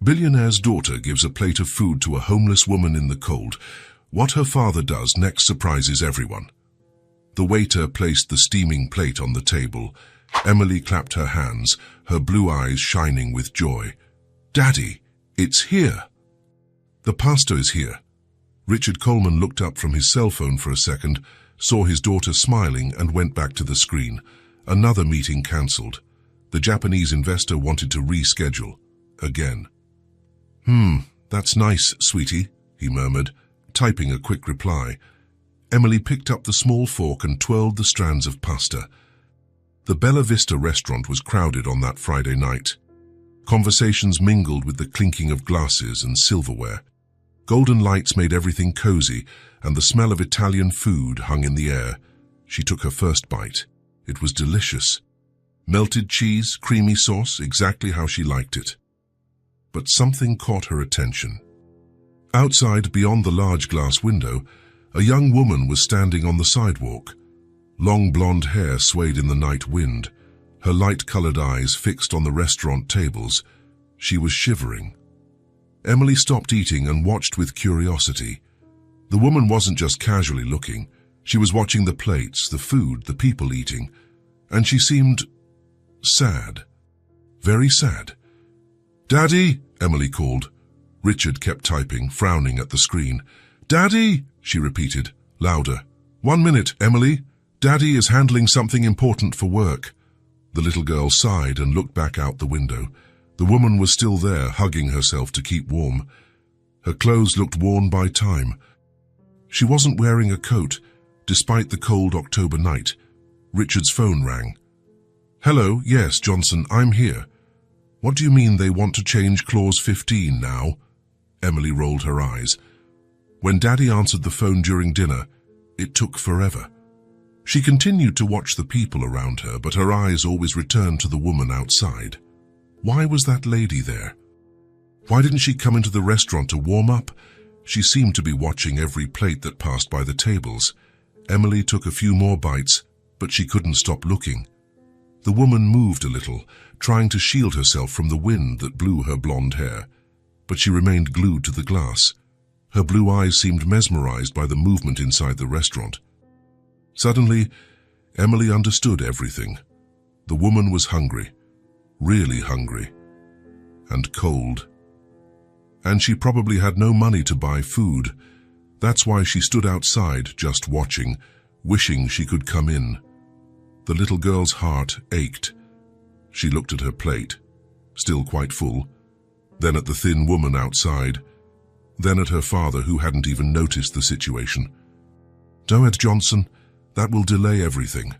Billionaire's daughter gives a plate of food to a homeless woman in the cold. What her father does next surprises everyone. The waiter placed the steaming plate on the table. Emily clapped her hands, her blue eyes shining with joy. "Daddy, it's here." "The pasta is here." Richard Coleman looked up from his cell phone for a second, saw his daughter smiling and went back to the screen. Another meeting cancelled. The Japanese investor wanted to reschedule. Again. That's nice, sweetie," he murmured, typing a quick reply. Emily picked up the small fork and twirled the strands of pasta. The Bella Vista restaurant was crowded on that Friday night. Conversations mingled with the clinking of glasses and silverware. Golden lights made everything cozy, and the smell of Italian food hung in the air. She took her first bite. It was delicious. Melted cheese, creamy sauce, exactly how she liked it. But something caught her attention. Outside, beyond the large glass window, a young woman was standing on the sidewalk. Long blonde hair swayed in the night wind, her light-colored eyes fixed on the restaurant tables. She was shivering. Emily stopped eating and watched with curiosity. The woman wasn't just casually looking. She was watching the plates, the food, the people eating, and she seemed sad. Very sad. "Daddy!" Emily called. Richard kept typing, frowning at the screen. "Daddy!" she repeated, louder. "1 minute, Emily. Daddy is handling something important for work." The little girl sighed and looked back out the window. The woman was still there, hugging herself to keep warm. Her clothes looked worn by time. She wasn't wearing a coat, despite the cold October night. Richard's phone rang. "Hello, yes, Johnson, I'm here." "What do you mean they want to change Clause 15 now?" Emily rolled her eyes. When Daddy answered the phone during dinner, it took forever. She continued to watch the people around her, but her eyes always returned to the woman outside. Why was that lady there? Why didn't she come into the restaurant to warm up? She seemed to be watching every plate that passed by the tables. Emily took a few more bites, but she couldn't stop looking. The woman moved a little, trying to shield herself from the wind that blew her blonde hair, but she remained glued to the glass. Her blue eyes seemed mesmerized by the movement inside the restaurant. Suddenly, Emily understood everything. The woman was hungry, really hungry, and cold. And she probably had no money to buy food. That's why she stood outside, just watching, wishing she could come in. The little girl's heart ached. She looked at her plate, still quite full, then at the thin woman outside, then at her father who hadn't even noticed the situation. "Don't, Johnson, that will delay everything."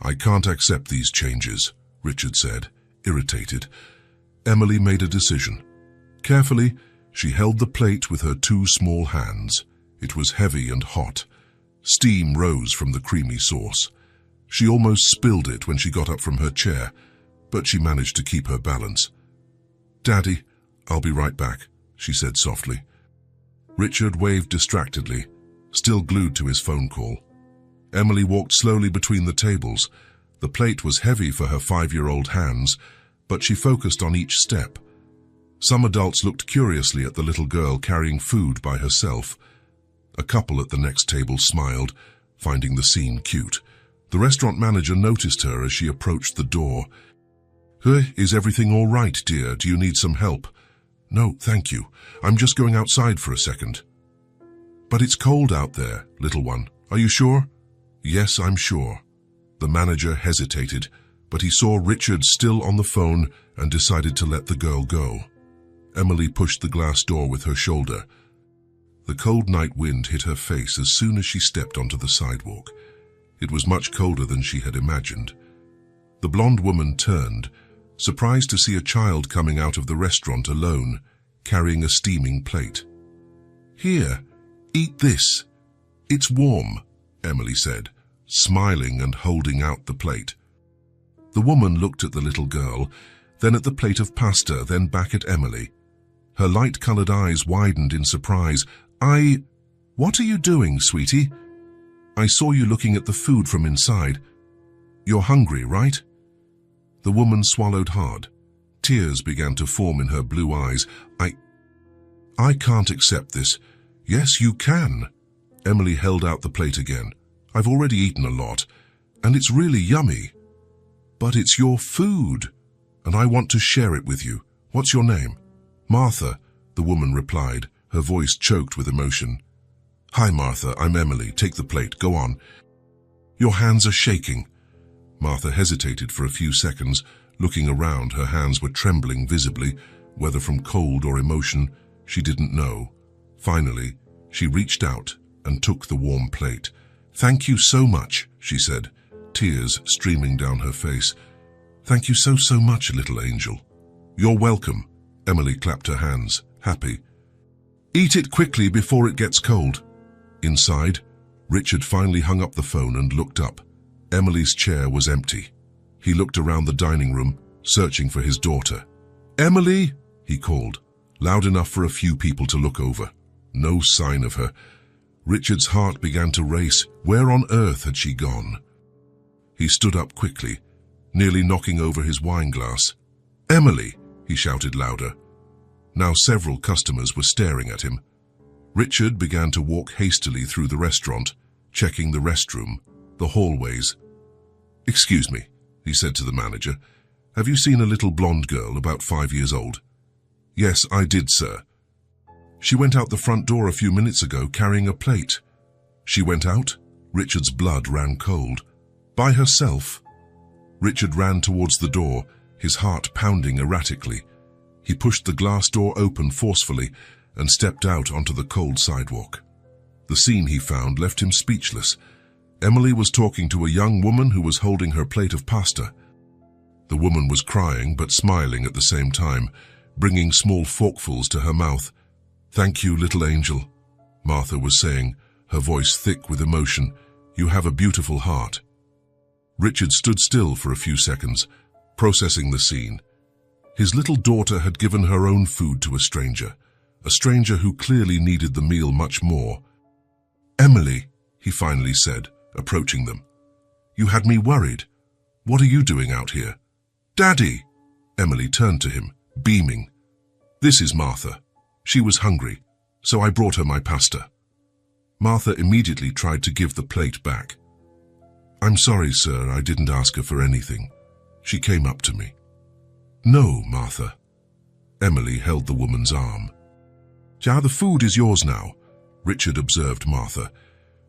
"I can't accept these changes," Richard said, irritated. Emily made a decision. Carefully, she held the plate with her 2 small hands. It was heavy and hot. Steam rose from the creamy sauce. She almost spilled it when she got up from her chair, but she managed to keep her balance. "Daddy, I'll be right back," she said softly. Richard waved distractedly, still glued to his phone call. Emily walked slowly between the tables. The plate was heavy for her 5-year-old hands, but she focused on each step. Some adults looked curiously at the little girl carrying food by herself. A couple at the next table smiled, finding the scene cute. The restaurant manager noticed her as she approached the door. "Is everything all right, dear? Do you need some help?" "No, thank you. I'm just going outside for a second." "But it's cold out there, little one. Are you sure?" "Yes, I'm sure." The manager hesitated, but he saw Richard still on the phone and decided to let the girl go. Emily pushed the glass door with her shoulder. The cold night wind hit her face as soon as she stepped onto the sidewalk. It was much colder than she had imagined. The blonde woman turned, surprised to see a child coming out of the restaurant alone, carrying a steaming plate. "Here, eat this. It's warm," Emily said, smiling and holding out the plate. The woman looked at the little girl, then at the plate of pasta, then back at Emily. Her light-colored eyes widened in surprise. What are you doing, sweetie?" "I saw you looking at the food from inside. You're hungry, right?" The woman swallowed hard. Tears began to form in her blue eyes. I can't accept this. Yes, you can. Emily held out the plate again. I've already eaten a lot, and it's really yummy. But it's your food, and I want to share it with you. What's your name? Martha, the woman replied, her voice choked with emotion. Hi, Martha, I'm Emily. Take the plate. Go on. Your hands are shaking. Martha hesitated for a few seconds. Looking around, her hands were trembling visibly, whether from cold or emotion, she didn't know. Finally, she reached out and took the warm plate. Thank you so much, she said, tears streaming down her face. Thank you so much, little angel. You're welcome. Emily clapped her hands, happy. Eat it quickly before it gets cold. Inside, Richard finally hung up the phone and looked up. Emily's chair was empty. He looked around the dining room, searching for his daughter. Emily, he called, loud enough for a few people to look over. No sign of her. Richard's heart began to race. Where on earth had she gone? He stood up quickly, nearly knocking over his wine glass. Emily, he shouted louder. Now several customers were staring at him. Richard began to walk hastily through the restaurant, checking the restroom, the hallways. Excuse me, he said to the manager. Have you seen a little blonde girl about 5 years old? Yes, I did, sir. She went out the front door a few minutes ago carrying a plate. She went out? Richard's blood ran cold. By herself? Richard ran towards the door, his heart pounding erratically. He pushed the glass door open forcefully and stepped out onto the cold sidewalk. The scene he found left him speechless. Emily was talking to a young woman who was holding her plate of pasta. The woman was crying but smiling at the same time, bringing small forkfuls to her mouth. Thank you, little angel, Martha was saying, her voice thick with emotion. You have a beautiful heart. Richard stood still for a few seconds, processing the scene. His little daughter had given her own food to a stranger who clearly needed the meal much more. Emily, he finally said, approaching them. You had me worried. What are you doing out here? Daddy! Emily turned to him, beaming. This is Martha. She was hungry, so I brought her my pasta. Martha immediately tried to give the plate back. I'm sorry, sir, I didn't ask her for anything. She came up to me. No, Martha. Emily held the woman's arm. Ja, the food is yours now, Richard observed Martha.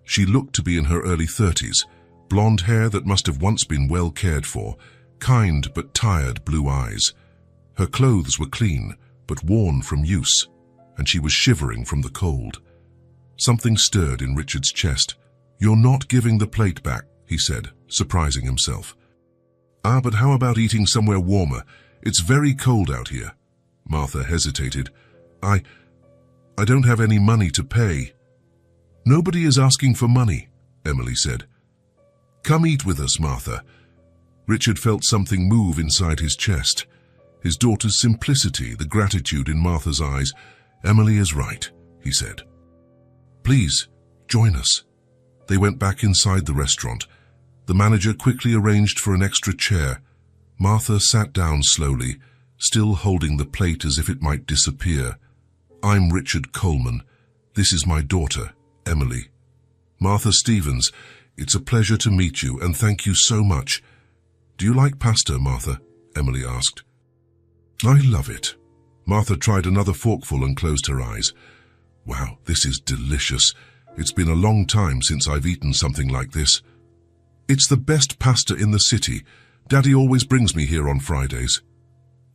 She looked to be in her early 30s, blonde hair that must have once been well cared for, kind but tired blue eyes. Her clothes were clean, but worn from use, and she was shivering from the cold. Something stirred in Richard's chest. You're not giving the plate back, he said, surprising himself. Ah, but how about eating somewhere warmer? It's very cold out here. Martha hesitated. I don't have any money to pay. Nobody is asking for money, Emily said. Come eat with us, Martha. Richard felt something move inside his chest. His daughter's simplicity, the gratitude in Martha's eyes. Emily is right, he said. Please, join us. They went back inside the restaurant. The manager quickly arranged for an extra chair. Martha sat down slowly, still holding the plate as if it might disappear. I'm Richard Coleman. This is my daughter, Emily. Martha Stevens, it's a pleasure to meet you and thank you so much. Do you like pasta, Martha? Emily asked. I love it. Martha tried another forkful and closed her eyes. Wow, this is delicious. It's been a long time since I've eaten something like this. It's the best pasta in the city. Daddy always brings me here on Fridays.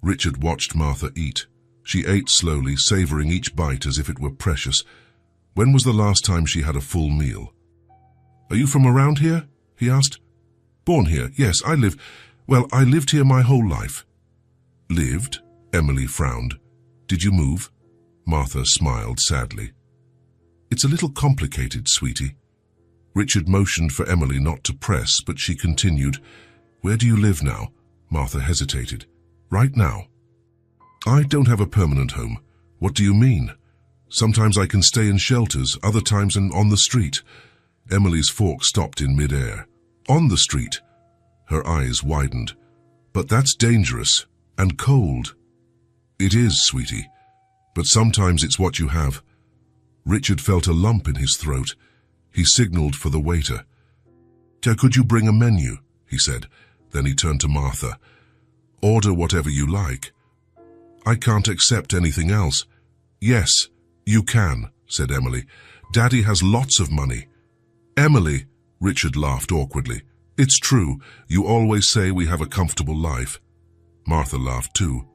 Richard watched Martha eat. She ate slowly, savoring each bite as if it were precious. When was the last time she had a full meal? Are you from around here? He asked. Born here, yes, I lived here my whole life. Lived? Emily frowned. Did you move? Martha smiled sadly. It's a little complicated, sweetie. Richard motioned for Emily not to press, but she continued. Where do you live now? Martha hesitated. Right now. I don't have a permanent home. What do you mean? Sometimes I can stay in shelters, other times on the street. Emily's fork stopped in mid-air. On the street. Her eyes widened. But that's dangerous. And cold. It is, sweetie, but sometimes it's what you have. Richard felt a lump in his throat. He signaled for the waiter. Could you bring a menu? He said. Then he turned to Martha. Order whatever you like. I can't accept anything else. Yes, you can, said Emily. Daddy has lots of money. Emily, Richard laughed awkwardly. It's true, you always say we have a comfortable life. Martha laughed too,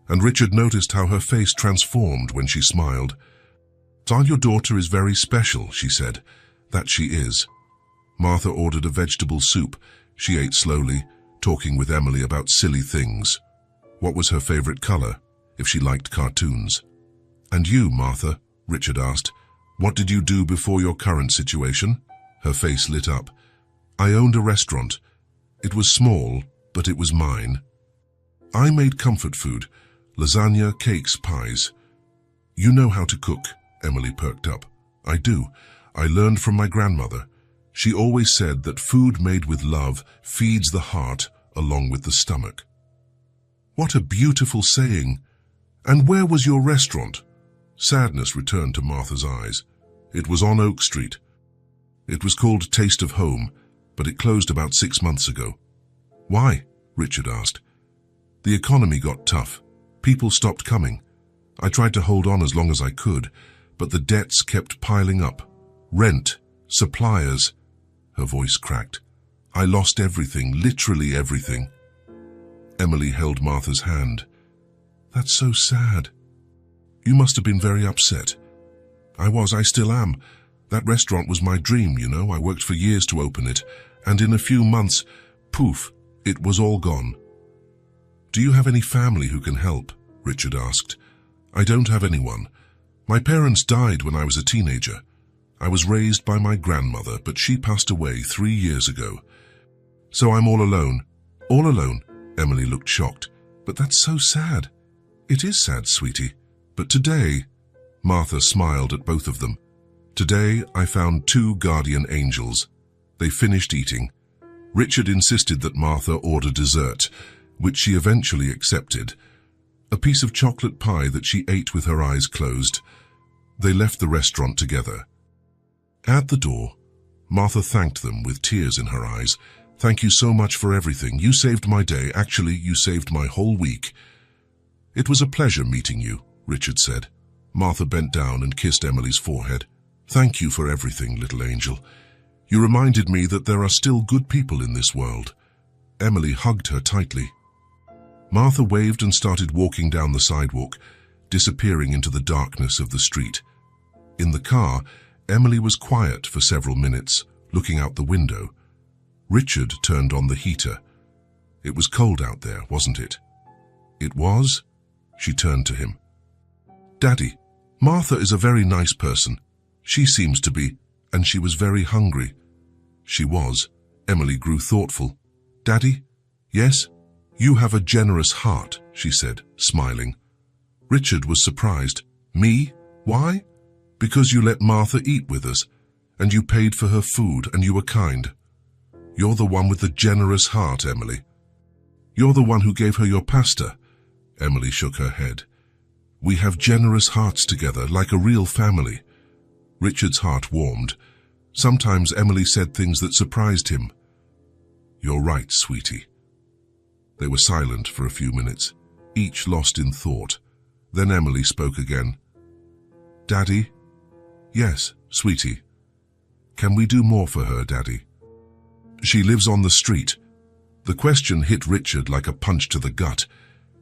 and Richard noticed how her face transformed when she smiled. Your daughter is very special, she said. That she is. Martha ordered a vegetable soup. She ate slowly, talking with Emily about silly things. What was her favorite color, if she liked cartoons? And you, Martha, Richard asked, what did you do before your current situation? Her face lit up. I owned a restaurant. It was small, but it was mine. I made comfort food, lasagna, cakes, pies. You know how to cook, Emily perked up. I do. I learned from my grandmother. She always said that food made with love feeds the heart along with the stomach. What a beautiful saying. And where was your restaurant? Sadness returned to Martha's eyes. It was on Oak Street. It was called Taste of Home, but it closed about 6 months ago. Why? Richard asked. The economy got tough. People stopped coming. I tried to hold on as long as I could, but the debts kept piling up. Rent, suppliers. Her voice cracked. I lost everything, literally everything. Emily held Martha's hand. That's so sad. You must have been very upset. I still am. That restaurant was my dream, you know. I worked for years to open it, and in a few months, poof, it was all gone. Do you have any family who can help? Richard asked. I don't have anyone. My parents died when I was a teenager. I was raised by my grandmother, but she passed away 3 years ago. So I'm all alone. All alone? Emily looked shocked. But that's so sad. It is sad, sweetie. But today, Martha smiled at both of them. Today, I found 2 guardian angels. They finished eating. Richard insisted that Martha order dessert, which she eventually accepted. A piece of chocolate pie that she ate with her eyes closed. They left the restaurant together. At the door, Martha thanked them with tears in her eyes. Thank you so much for everything. You saved my day. Actually, you saved my whole week. It was a pleasure meeting you, Richard said. Martha bent down and kissed Emily's forehead. Thank you for everything, little angel. You reminded me that there are still good people in this world. Emily hugged her tightly. Martha waved and started walking down the sidewalk, disappearing into the darkness of the street. In the car, Emily was quiet for several minutes, looking out the window. Richard turned on the heater. It was cold out there, wasn't it? It was? She turned to him. Daddy, Martha is a very nice person. She seems to be, and she was very hungry. She was. Emily grew thoughtful. Daddy? Yes? You have a generous heart, she said, smiling. Richard was surprised. Me? Why? Because you let Martha eat with us, and you paid for her food, and you were kind. You're the one with the generous heart, Emily. You're the one who gave her your pasta. Emily shook her head. We have generous hearts together, like a real family. Richard's heart warmed. Sometimes Emily said things that surprised him. You're right, sweetie. They were silent for a few minutes, each lost in thought. Then Emily spoke again. Daddy? Yes, sweetie. Can we do more for her, Daddy? She lives on the street. The question hit Richard like a punch to the gut.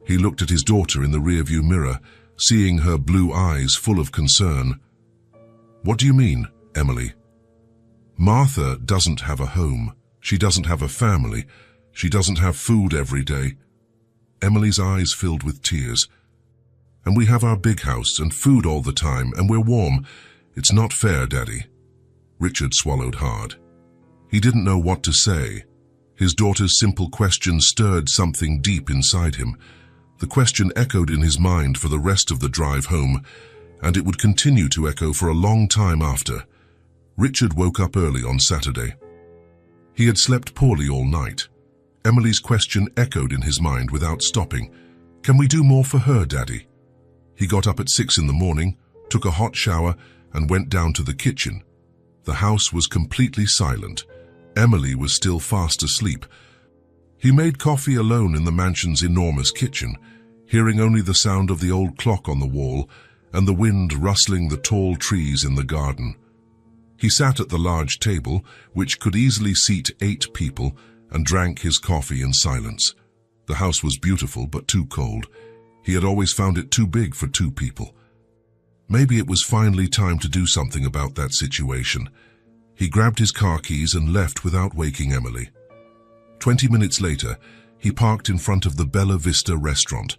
He looked at his daughter in the rearview mirror, seeing her blue eyes full of concern. What do you mean, Emily? Martha doesn't have a home. She doesn't have a family. She doesn't have food every day. Emily's eyes filled with tears. And we have our big house and food all the time, and we're warm. It's not fair, Daddy. Richard swallowed hard. He didn't know what to say. His daughter's simple question stirred something deep inside him. The question echoed in his mind for the rest of the drive home, and it would continue to echo for a long time after. Richard woke up early on Saturday. He had slept poorly all night. Emily's question echoed in his mind without stopping. Can we do more for her, Daddy? He got up at 6 in the morning, took a hot shower, and went down to the kitchen. The house was completely silent. Emily was still fast asleep. He made coffee alone in the mansion's enormous kitchen, hearing only the sound of the old clock on the wall and the wind rustling the tall trees in the garden. He sat at the large table, which could easily seat 8 people, and drank his coffee in silence. The house was beautiful, but too cold. He had always found it too big for 2 people. Maybe it was finally time to do something about that situation. He grabbed his car keys and left without waking Emily. 20 minutes later, he parked in front of the Bella Vista restaurant.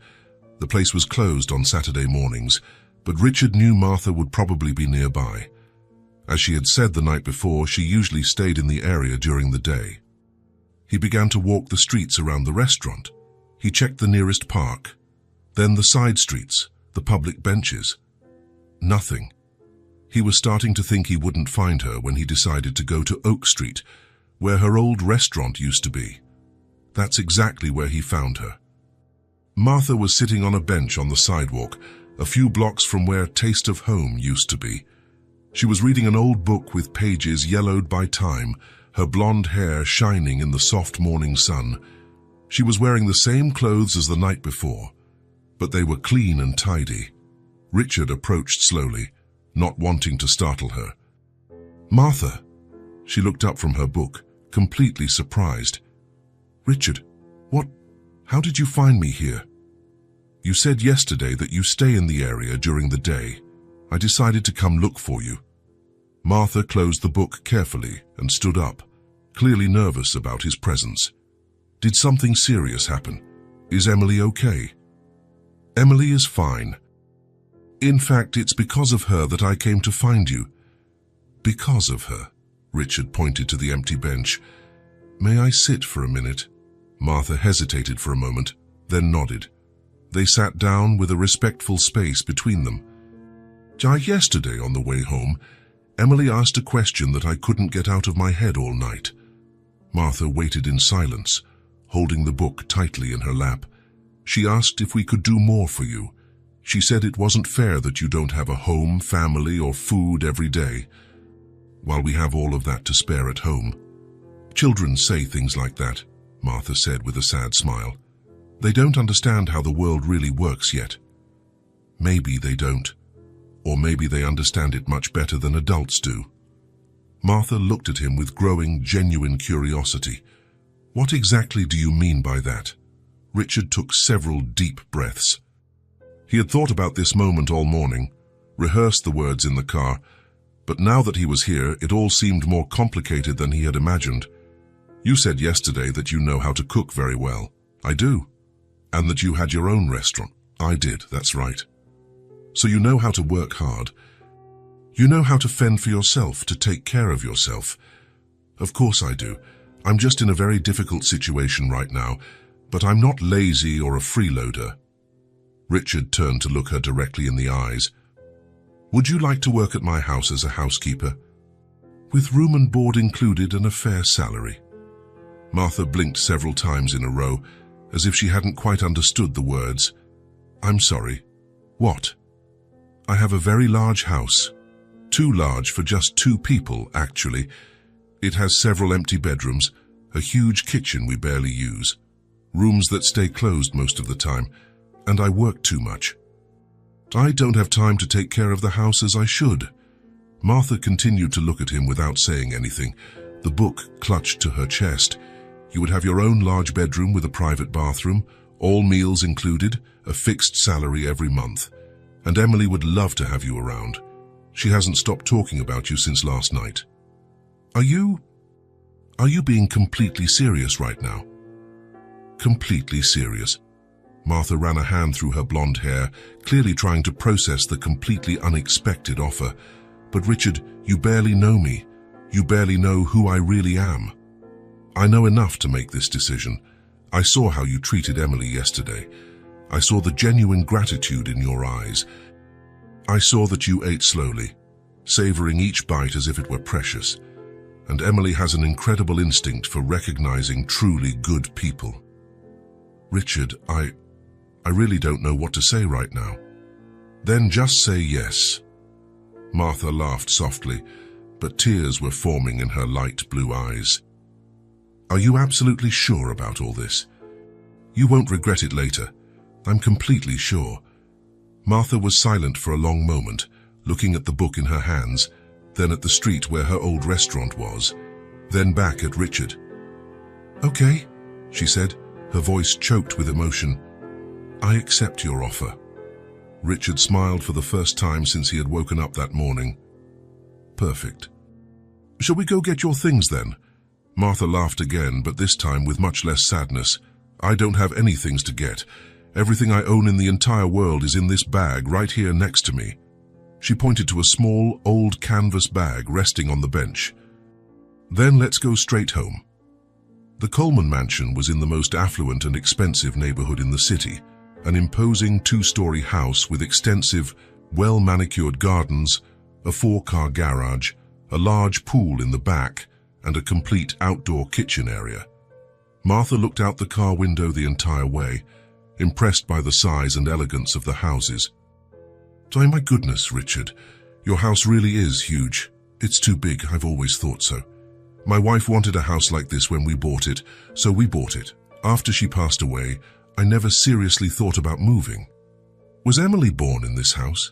The place was closed on Saturday mornings, but Richard knew Martha would probably be nearby. As she had said the night before, she usually stayed in the area during the day. He began to walk the streets around the restaurant. He checked the nearest park, then the side streets, the public benches. Nothing. He was starting to think he wouldn't find her when he decided to go to Oak Street, where her old restaurant used to be. That's exactly where he found her. Martha was sitting on a bench on the sidewalk, a few blocks from where Taste of Home used to be. She was reading an old book with pages yellowed by time, her blonde hair shining in the soft morning sun. She was wearing the same clothes as the night before, but they were clean and tidy. Richard approached slowly, not wanting to startle her. "Martha." She looked up from her book, completely surprised. "Richard, what? How did you find me here?" "You said yesterday that you stay in the area during the day. I decided to come look for you." Martha closed the book carefully and stood up, clearly nervous about his presence. "Did something serious happen? Is Emily okay?" "Emily is fine. In fact, it's because of her that I came to find you." "Because of her?" Richard pointed to the empty bench. "May I sit for a minute?" Martha hesitated for a moment, then nodded. They sat down with a respectful space between them. "Yesterday on the way home, Emily asked a question that I couldn't get out of my head all night." Martha waited in silence, holding the book tightly in her lap. "She asked if we could do more for you. She said it wasn't fair that you don't have a home, family, or food every day, while we have all of that to spare at home." "Children say things like that," Martha said with a sad smile. "They don't understand how the world really works yet." "Maybe they don't. Or maybe they understand it much better than adults do." Martha looked at him with growing, genuine curiosity. "What exactly do you mean by that?" Richard took several deep breaths. He had thought about this moment all morning, rehearsed the words in the car, but now that he was here, it all seemed more complicated than he had imagined. "You said yesterday that you know how to cook very well." "I do." "And that you had your own restaurant." "I did, that's right." "So you know how to work hard. You know how to fend for yourself, to take care of yourself." "Of course I do. I'm just in a very difficult situation right now, but I'm not lazy or a freeloader." Richard turned to look her directly in the eyes. "Would you like to work at my house as a housekeeper?" "With room and board included and a fair salary." Martha blinked several times in a row, as if she hadn't quite understood the words. "I'm sorry. What?" "I have a very large house. Too large for just 2 people, actually. It has several empty bedrooms, a huge kitchen we barely use, rooms that stay closed most of the time, and I work too much. I don't have time to take care of the house as I should." Martha continued to look at him without saying anything, the book clutched to her chest. "You would have your own large bedroom with a private bathroom, all meals included, a fixed salary every month. And Emily would love to have you around. She hasn't stopped talking about you since last night." Are you being completely serious right now?" "Completely serious." Martha ran a hand through her blonde hair, clearly trying to process the completely unexpected offer. "But Richard, you barely know me. You barely know who I really am. I know enough to make this decision. I saw how you treated Emily yesterday. I saw the genuine gratitude in your eyes. I saw that you ate slowly, savoring each bite as if it were precious. And Emily has an incredible instinct for recognizing truly good people." "Richard, I really don't know what to say right now." "Then just say yes." Martha laughed softly, but tears were forming in her light blue eyes. "Are you absolutely sure about all this? You won't regret it later. I'm completely sure." Martha was silent for a long moment, looking at the book in her hands, then at the street where her old restaurant was, then back at Richard. "Okay," she said, her voice choked with emotion. "I accept your offer." Richard smiled for the first time since he had woken up that morning. "Perfect. Shall we go get your things then?" Martha laughed again, but this time with much less sadness. "I don't have any things to get. Everything I own in the entire world is in this bag right here next to me." She pointed to a small, old canvas bag resting on the bench. "Then let's go straight home." The Coleman mansion was in the most affluent and expensive neighborhood in the city, an imposing two-story house with extensive, well-manicured gardens, a 4-car garage, a large pool in the back, and a complete outdoor kitchen area. Martha looked out the car window the entire way, impressed by the size and elegance of the houses. "Oh my goodness, Richard, your house really is huge. It's too big, I've always thought so. My wife wanted a house like this when we bought it, so we bought it. After she passed away, I never seriously thought about moving." "Was Emily born in this house?"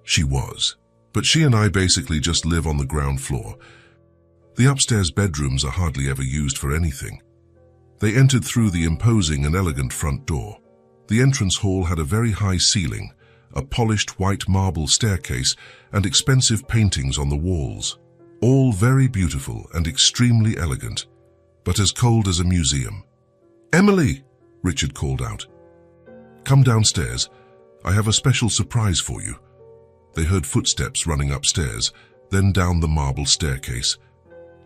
"She was, but she and I basically just live on the ground floor. The upstairs bedrooms are hardly ever used for anything." They entered through the imposing and elegant front door. The entrance hall had a very high ceiling, a polished white marble staircase, and expensive paintings on the walls. All very beautiful and extremely elegant, but as cold as a museum. "Emily!" Richard called out. "Come downstairs. I have a special surprise for you." They heard footsteps running upstairs, then down the marble staircase.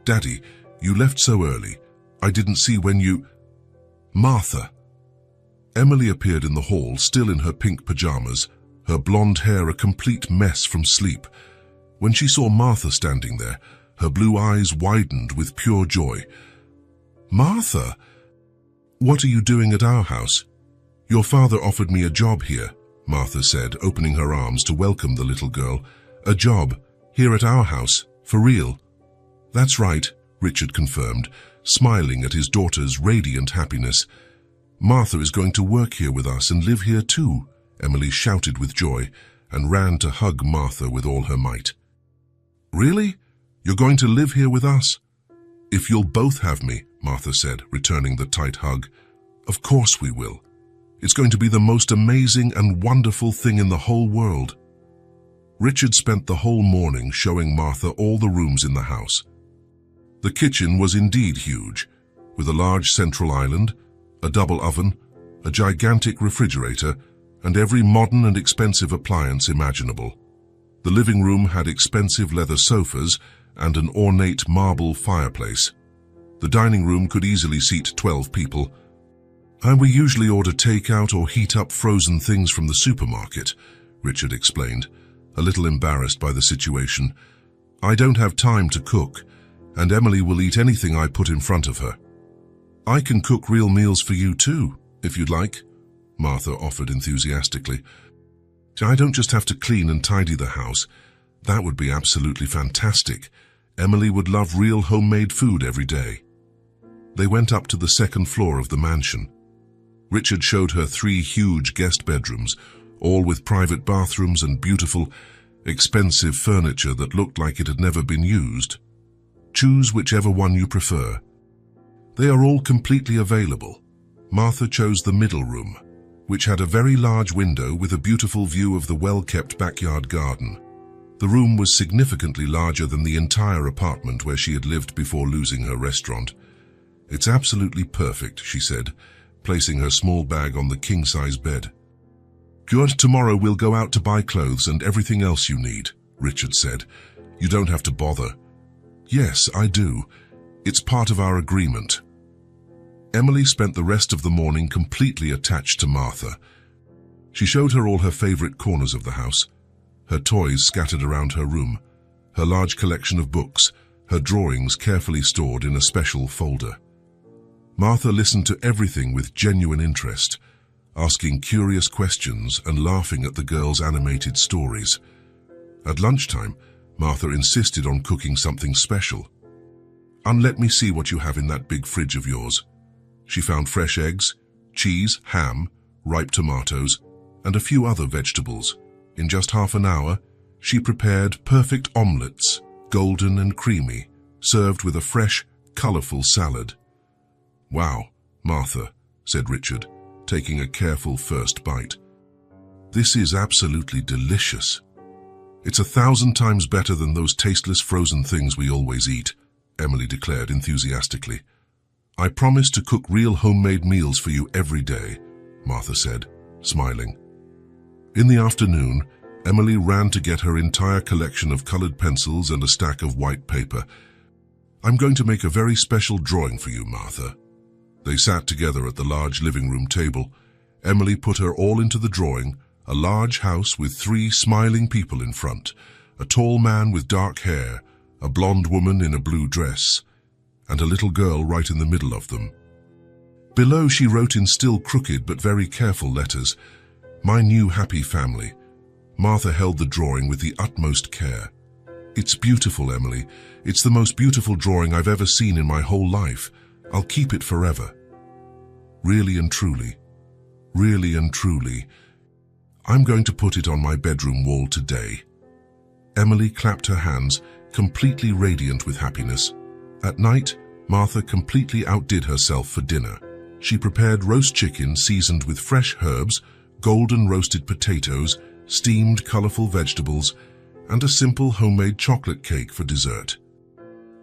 "Daddy, you left so early. I didn't see when you—" "Martha!" Emily appeared in the hall, still in her pink pajamas, her blonde hair a complete mess from sleep. When she saw Martha standing there, her blue eyes widened with pure joy. "Martha! What are you doing at our house?" "Your father offered me a job here," Martha said, opening her arms to welcome the little girl. "A job, here at our house, for real." "That's right," Richard confirmed, smiling at his daughter's radiant happiness. "Martha is going to work here with us and live here too," Emily shouted with joy and ran to hug Martha with all her might. "Really? You're going to live here with us?" "If you'll both have me," Martha said, returning the tight hug. "Of course we will. It's going to be the most amazing and wonderful thing in the whole world." Richard spent the whole morning showing Martha all the rooms in the house. The kitchen was indeed huge, with a large central island, a double oven, a gigantic refrigerator, and every modern and expensive appliance imaginable. The living room had expensive leather sofas and an ornate marble fireplace. The dining room could easily seat 12 people. "And we usually order takeout or heat up frozen things from the supermarket," Richard explained, a little embarrassed by the situation. "I don't have time to cook, and Emily will eat anything I put in front of her." "I can cook real meals for you too, if you'd like," Martha offered enthusiastically. "I don't just have to clean and tidy the house. That would be absolutely fantastic. Emily would love real homemade food every day." They went up to the second floor of the mansion. Richard showed her 3 huge guest bedrooms, all with private bathrooms and beautiful, expensive furniture that looked like it had never been used. "Choose whichever one you prefer. They are all completely available." Martha chose the middle room, which had a very large window with a beautiful view of the well-kept backyard garden. The room was significantly larger than the entire apartment where she had lived before losing her restaurant. "It's absolutely perfect," she said, placing her small bag on the king-size bed. "Good, tomorrow we'll go out to buy clothes and everything else you need," Richard said. "You don't have to bother." "Yes, I do. It's part of our agreement." Emily spent the rest of the morning completely attached to Martha. She showed her all her favorite corners of the house, her toys scattered around her room, her large collection of books, her drawings carefully stored in a special folder. Martha listened to everything with genuine interest, asking curious questions and laughing at the girls' animated stories. At lunchtime, Martha insisted on cooking something special. "Let me see what you have in that big fridge of yours." She found fresh eggs, cheese, ham, ripe tomatoes, and a few other vegetables. In just half an hour, she prepared perfect omelettes, golden and creamy, served with a fresh, colorful salad. "Wow, Martha," said Richard, taking a careful first bite. "This is absolutely delicious. It's 1,000 times better than those tasteless frozen things we always eat," Emily declared enthusiastically. "I promise to cook real homemade meals for you every day," Martha said, smiling. In the afternoon, Emily ran to get her entire collection of colored pencils and a stack of white paper. "I'm going to make a very special drawing for you, Martha." They sat together at the large living room table. Emily put her all into the drawing, a large house with 3 smiling people in front, a tall man with dark hair, a blonde woman in a blue dress, and a little girl right in the middle of them. Below she wrote in still crooked but very careful letters, "My new happy family." Martha held the drawing with the utmost care. "It's beautiful, Emily. It's the most beautiful drawing I've ever seen in my whole life. I'll keep it forever." "Really and truly, really and truly. I'm going to put it on my bedroom wall today." Emily clapped her hands, completely radiant with happiness. At night, Martha completely outdid herself for dinner. She prepared roast chicken seasoned with fresh herbs, golden roasted potatoes, steamed colorful vegetables, and a simple homemade chocolate cake for dessert.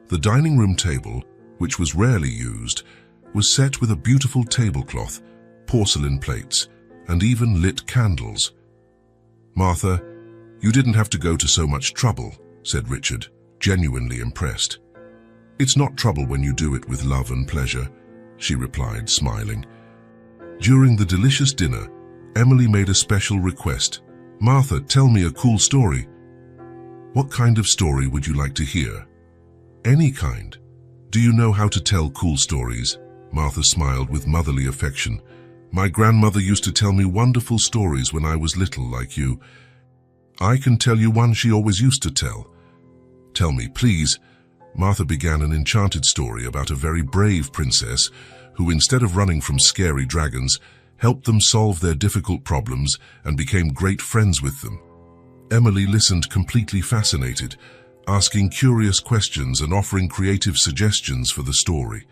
The dining room table, which was rarely used, was set with a beautiful tablecloth, porcelain plates, and even lit candles. "Martha, you didn't have to go to so much trouble," said Richard, genuinely impressed. "It's not trouble when you do it with love and pleasure," she replied, smiling. During the delicious dinner, Emily made a special request. "Martha, tell me a cool story." "What kind of story would you like to hear?" "Any kind. Do you know how to tell cool stories?" Martha smiled with motherly affection. "My grandmother used to tell me wonderful stories when I was little, like you. I can tell you one she always used to tell." "Tell me, please." Martha began an enchanted story about a very brave princess who, instead of running from scary dragons, helped them solve their difficult problems and became great friends with them. Emily listened completely fascinated, asking curious questions and offering creative suggestions for the story.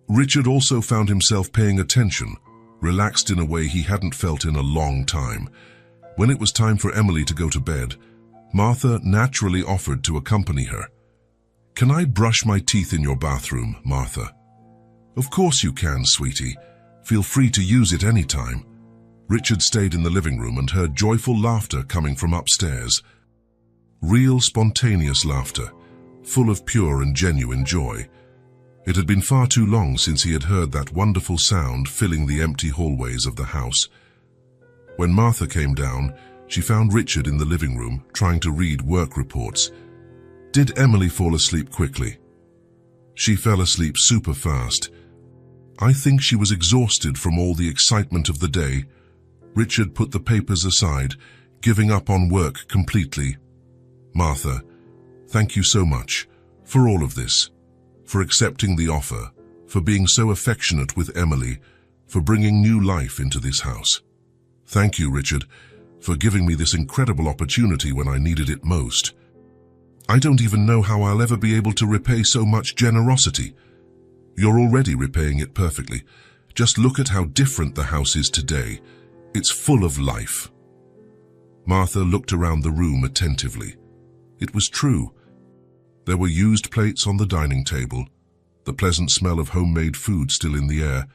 Richard also found himself paying attention, relaxed in a way he hadn't felt in a long time. When it was time for Emily to go to bed, Martha naturally offered to accompany her. "Can I brush my teeth in your bathroom, Martha?" "Of course you can, sweetie. Feel free to use it any time." Richard stayed in the living room and heard joyful laughter coming from upstairs. Real, spontaneous laughter, full of pure and genuine joy. It had been far too long since he had heard that wonderful sound filling the empty hallways of the house. When Martha came down, she found Richard in the living room trying to read work reports. Did Emily fall asleep quickly? She fell asleep super fast. I think she was exhausted from all the excitement of the day. Richard put the papers aside, giving up on work completely. "Martha, thank you so much for all of this, for accepting the offer, for being so affectionate with Emily, for bringing new life into this house. Thank you, Richard, for giving me this incredible opportunity when I needed it most. I don't even know how I'll ever be able to repay so much generosity. You're already repaying it perfectly. Just look at how different the house is today. It's full of life." Martha looked around the room attentively. It was true. There were used plates on the dining table, the pleasant smell of homemade food still in the air,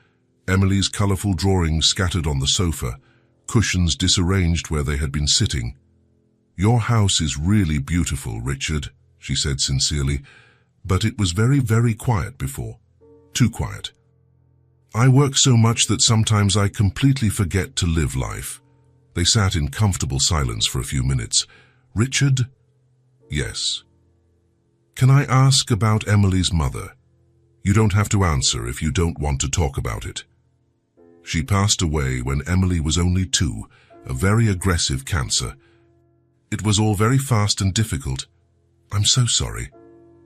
Emily's colorful drawings scattered on the sofa, cushions disarranged where they had been sitting. "Your house is really beautiful, Richard," she said sincerely, "but it was very, very quiet before. Too quiet. I work so much that sometimes I completely forget to live life." They sat in comfortable silence for a few minutes. "Richard?" "Yes." "Can I ask about Emily's mother? You don't have to answer if you don't want to talk about it." She passed away when Emily was only 2, a very aggressive cancer. It was all very fast and difficult. I'm so sorry.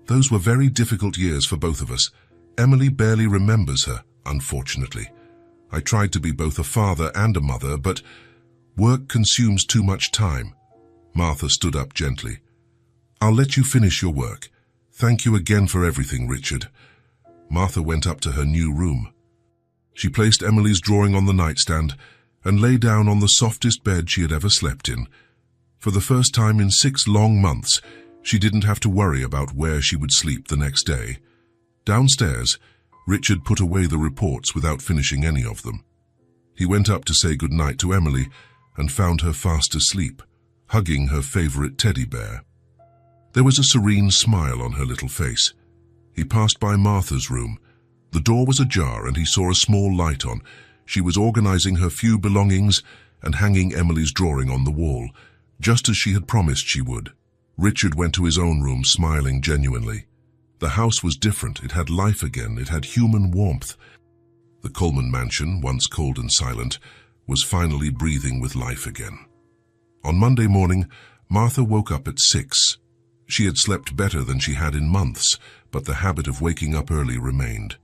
Those were very difficult years for both of us. Emily barely remembers her, unfortunately. I tried to be both a father and a mother, but work consumes too much time. Martha stood up gently. I'll let you finish your work. Thank you again for everything, Richard. Martha went up to her new room. She placed Emily's drawing on the nightstand and lay down on the softest bed she had ever slept in. For the first time in 6 long months, she didn't have to worry about where she would sleep the next day. Downstairs, Richard put away the reports without finishing any of them. He went up to say goodnight to Emily and found her fast asleep, hugging her favorite teddy bear. There was a serene smile on her little face. He passed by Martha's room. The door was ajar and he saw a small light on. She was organizing her few belongings and hanging Emily's drawing on the wall, just as she had promised she would. Richard went to his own room smiling genuinely. The house was different. It had life again. It had human warmth. The Coleman mansion, once cold and silent, was finally breathing with life again. On Monday morning, Martha woke up at 6. She had slept better than she had in months, but the habit of waking up early remained.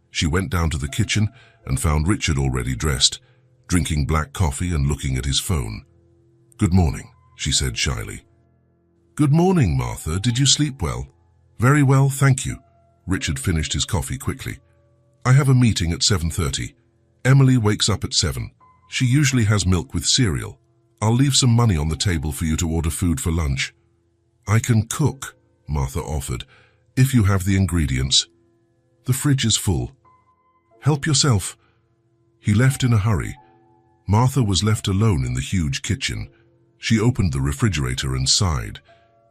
She went down to the kitchen and found Richard already dressed, drinking black coffee and looking at his phone. Good morning, she said shyly. Good morning, Martha. Did you sleep well? Very well, thank you. Richard finished his coffee quickly. I have a meeting at 7:30. Emily wakes up at 7. She usually has milk with cereal. I'll leave some money on the table for you to order food for lunch. I can cook, Martha offered, if you have the ingredients. The fridge is full. Help yourself. He left in a hurry. Martha was left alone in the huge kitchen. She opened the refrigerator and sighed.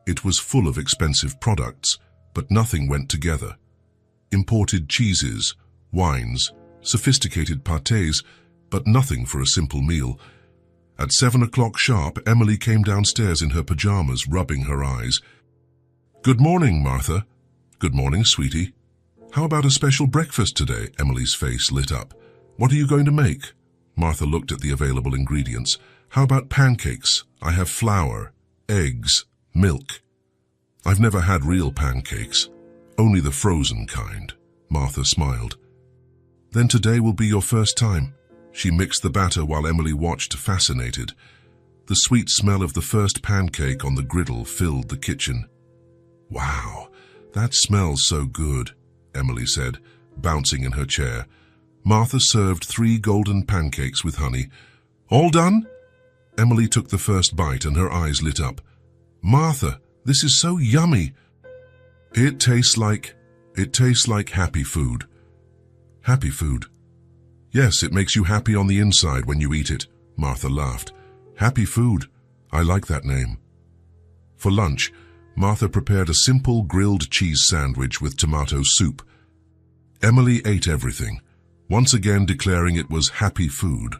It was full of expensive products, but nothing went together. Imported cheeses, wines, sophisticated pâtés, but nothing for a simple meal. At 7 o'clock sharp, Emily came downstairs in her pajamas, rubbing her eyes. Good morning, Martha. Good morning, sweetie. How about a special breakfast today? Emily's face lit up. What are you going to make? Martha looked at the available ingredients. How about pancakes? I have flour, eggs, milk. I've never had real pancakes, only the frozen kind. Martha smiled. Then today will be your first time. She mixed the batter while Emily watched, fascinated. The sweet smell of the first pancake on the griddle filled the kitchen. Wow, that smells so good, Emily said, bouncing in her chair. Martha served 3 golden pancakes with honey. All done? Emily took the first bite and her eyes lit up. Martha, this is so yummy. It tastes like happy food. Happy food. Yes, it makes you happy on the inside when you eat it, Martha laughed. Happy food. I like that name. For lunch, Martha prepared a simple grilled cheese sandwich with tomato soup. Emily ate everything, once again declaring it was happy food.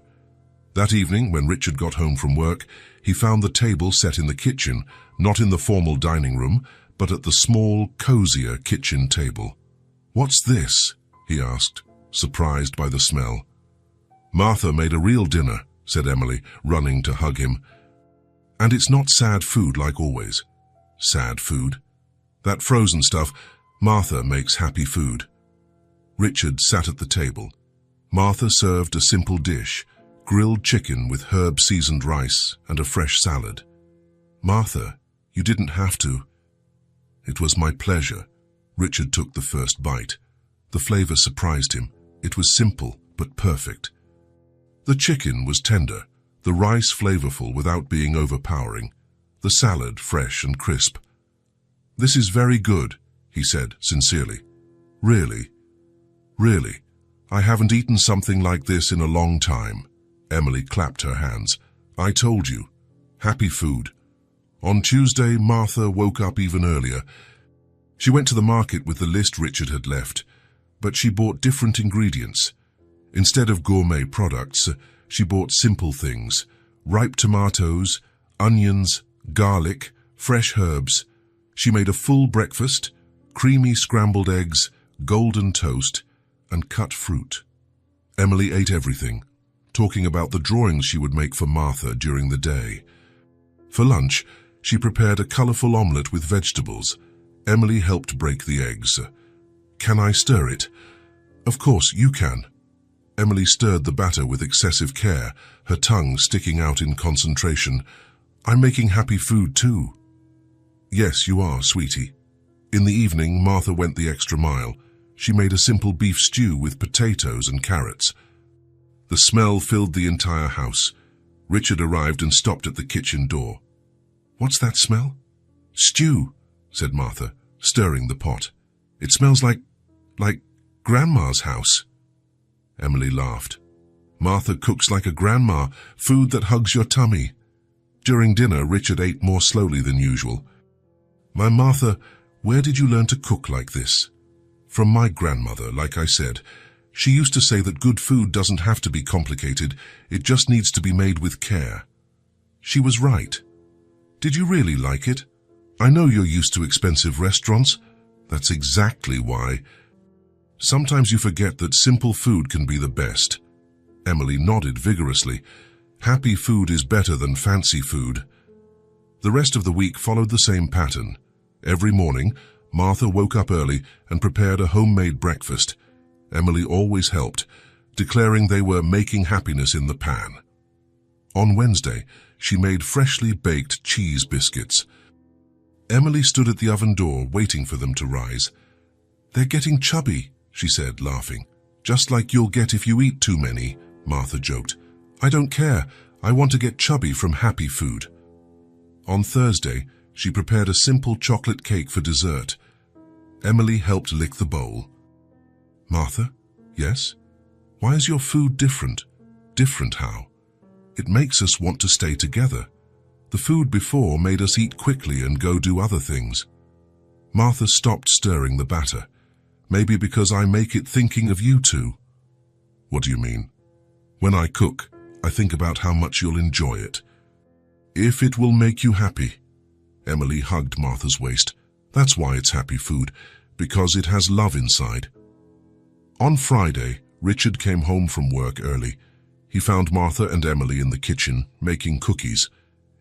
That evening, when Richard got home from work, he found the table set in the kitchen, not in the formal dining room, but at the small, cozier kitchen table. What's this? He asked, surprised by the smell. Martha made a real dinner, said Emily, running to hug him. And it's not sad food like always. Sad food. That frozen stuff, Martha makes happy food. Richard sat at the table. Martha served a simple dish, grilled chicken with herb-seasoned rice and a fresh salad. Martha, you didn't have to. It was my pleasure. Richard took the first bite. The flavor surprised him. It was simple, but perfect. The chicken was tender, the rice flavorful without being overpowering, the salad fresh and crisp. This is very good, he said sincerely. Really? Really? I haven't eaten something like this in a long time. Emily clapped her hands. I told you. Happy food. On Tuesday, Martha woke up even earlier. She went to the market with the list Richard had left, but she bought different ingredients. Instead of gourmet products, she bought simple things: ripe tomatoes, onions, garlic, fresh herbs. She made a full breakfast, creamy scrambled eggs, golden toast, and cut fruit. Emily ate everything, talking about the drawings she would make for Martha during the day. For lunch, she prepared a colorful omelette with vegetables. Emily helped break the eggs. "Can I stir it?" "Of course, you can." Emily stirred the batter with excessive care, her tongue sticking out in concentration. "I'm making happy food too." "Yes, you are, sweetie." In the evening, Martha went the extra mile. She made a simple beef stew with potatoes and carrots. The smell filled the entire house. Richard arrived and stopped at the kitchen door. "What's that smell?" "Stew," said Martha, stirring the pot. "It smells like Grandma's house." Emily laughed. "Martha cooks like a grandma, food that hugs your tummy." During dinner, Richard ate more slowly than usual. "My Martha, where did you learn to cook like this?" "From my grandmother, like I said. She used to say that good food doesn't have to be complicated, it just needs to be made with care." She was right. "Did you really like it? I know you're used to expensive restaurants." "That's exactly why. Sometimes you forget that simple food can be the best." Emily nodded vigorously. Happy food is better than fancy food. The rest of the week followed the same pattern. Every morning, Martha woke up early and prepared a homemade breakfast. Emily always helped, declaring they were making happiness in the pan. On Wednesday, she made freshly baked cheese biscuits. Emily stood at the oven door waiting for them to rise. "They're getting chubby," she said, laughing. "Just like you'll get if you eat too many," Martha joked. "I don't care. I want to get chubby from happy food." On Thursday, she prepared a simple chocolate cake for dessert. Emily helped lick the bowl. "Martha?" "Yes?" "Why is your food different?" "Different how?" "It makes us want to stay together. The food before made us eat quickly and go do other things." Martha stopped stirring the batter. "Maybe because I make it thinking of you two." "What do you mean?" "When I cook, I think about how much you'll enjoy it. If it will make you happy." Emily hugged Martha's waist. "That's why it's happy food, because it has love inside." On Friday, Richard came home from work early. He found Martha and Emily in the kitchen, making cookies.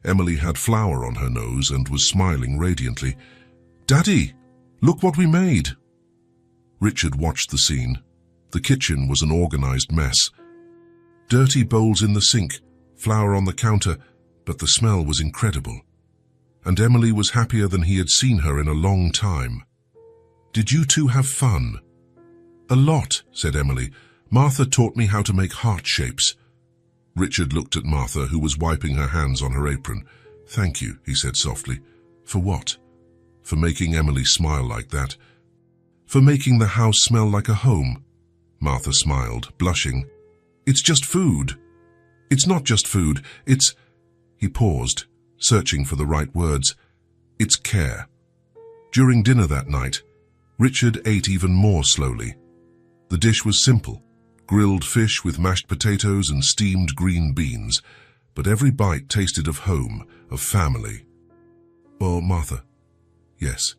Emily had flour on her nose and was smiling radiantly. "Daddy, look what we made." Richard watched the scene. The kitchen was an organized mess. Dirty bowls in the sink, flour on the counter, but the smell was incredible. And Emily was happier than he had seen her in a long time. "Did you two have fun?" "A lot," said Emily. "Martha taught me how to make heart shapes." Richard looked at Martha, who was wiping her hands on her apron. "Thank you," he said softly. "For what?" "For making Emily smile like that." "For making the house smell like a home." Martha smiled, blushing. "It's just food." "It's not just food, it's—" He paused, searching for the right words. "It's care." During dinner that night, Richard ate even more slowly. The dish was simple, grilled fish with mashed potatoes and steamed green beans, but every bite tasted of home, of family. "Oh, Martha." "Yes."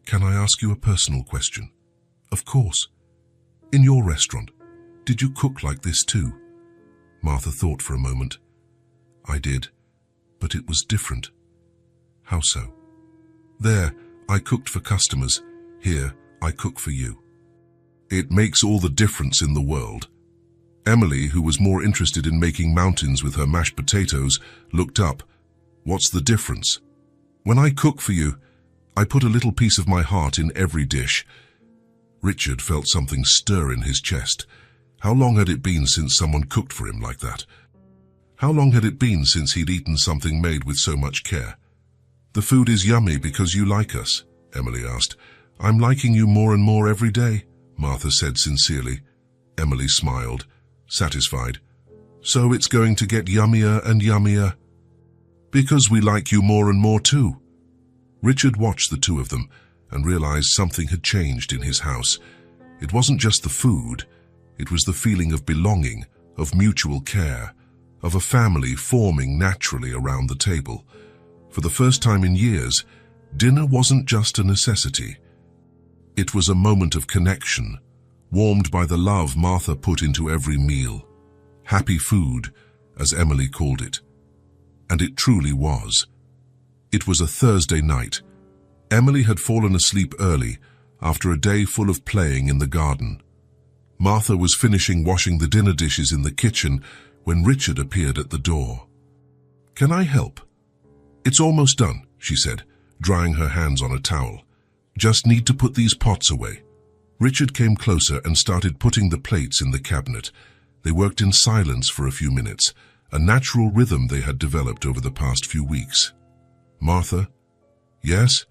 "Can I ask you a personal question?" "Of course." "In your restaurant, did you cook like this too?" Martha thought for a moment. "I did, but it was different." "How so?" "There, I cooked for customers. Here, I cook for you." It makes all the difference in the world. Emily, who was more interested in making mountains with her mashed potatoes, looked up. "What's the difference?" "When I cook for you, I put a little piece of my heart in every dish." Richard felt something stir in his chest. How long had it been since someone cooked for him like that? How long had it been since he'd eaten something made with so much care? "The food is yummy because you like us," Emily asked. "I'm liking you more and more every day," Martha said sincerely. Emily smiled, satisfied. "So it's going to get yummier and yummier." "Because we like you more and more too." Richard watched the two of them and realized something had changed in his house. It wasn't just the food, it was the feeling of belonging, of mutual care, of a family forming naturally around the table. For the first time in years, dinner wasn't just a necessity. It was a moment of connection, warmed by the love Martha put into every meal. Happy food, as Emily called it. And it truly was. It was a Thursday night. Emily had fallen asleep early after a day full of playing in the garden. Martha was finishing washing the dinner dishes in the kitchen when Richard appeared at the door. "Can I help?" "It's almost done," she said, drying her hands on a towel. "Just need to put these pots away." Richard came closer and started putting the plates in the cabinet. They worked in silence for a few minutes, a natural rhythm they had developed over the past few weeks. "Martha?" "Yes?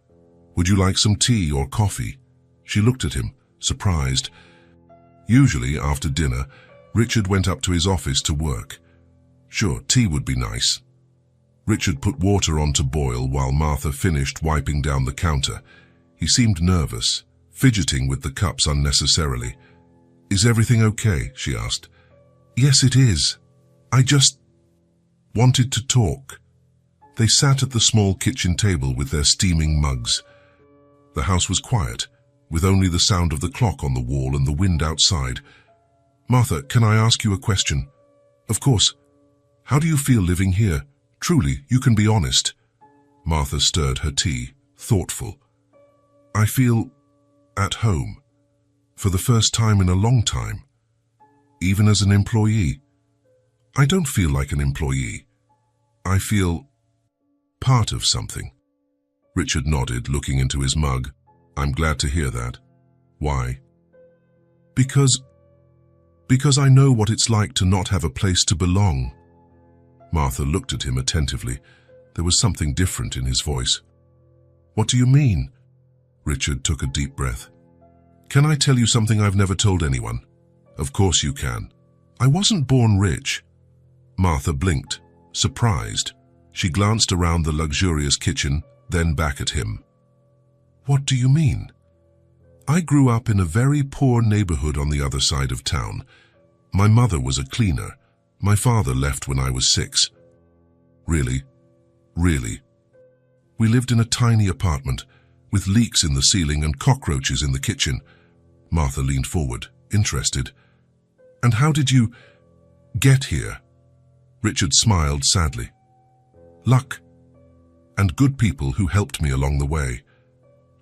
Would you like some tea or coffee?" She looked at him, surprised. Usually, after dinner, Richard went up to his office to work. Sure, tea would be nice. Richard put water on to boil while Martha finished wiping down the counter. He seemed nervous, fidgeting with the cups unnecessarily. "Is everything okay?" she asked. "Yes, it is. I just wanted to talk." They sat at the small kitchen table with their steaming mugs. The house was quiet, with only the sound of the clock on the wall and the wind outside. "Martha, can I ask you a question?" "Of course. How do you feel living here? Truly, you can be honest." Martha stirred her tea, thoughtful. "I feel at home, for the first time in a long time, even as an employee. I don't feel like an employee. I feel part of something." Richard nodded, looking into his mug. "I'm glad to hear that. Why?" Because I know what it's like to not have a place to belong." Martha looked at him attentively. There was something different in his voice. "What do you mean?" Richard took a deep breath. "Can I tell you something I've never told anyone?" "Of course you can. I wasn't born rich." Martha blinked, surprised. She glanced around the luxurious kitchen, then back at him. "What do you mean?" "I grew up in a very poor neighborhood on the other side of town. My mother was a cleaner. My father left when I was 6. Really? Really? We lived in a tiny apartment, with leaks in the ceiling and cockroaches in the kitchen." Martha leaned forward, interested. "And how did you get here?" Richard smiled sadly. "Luck. And good people who helped me along the way."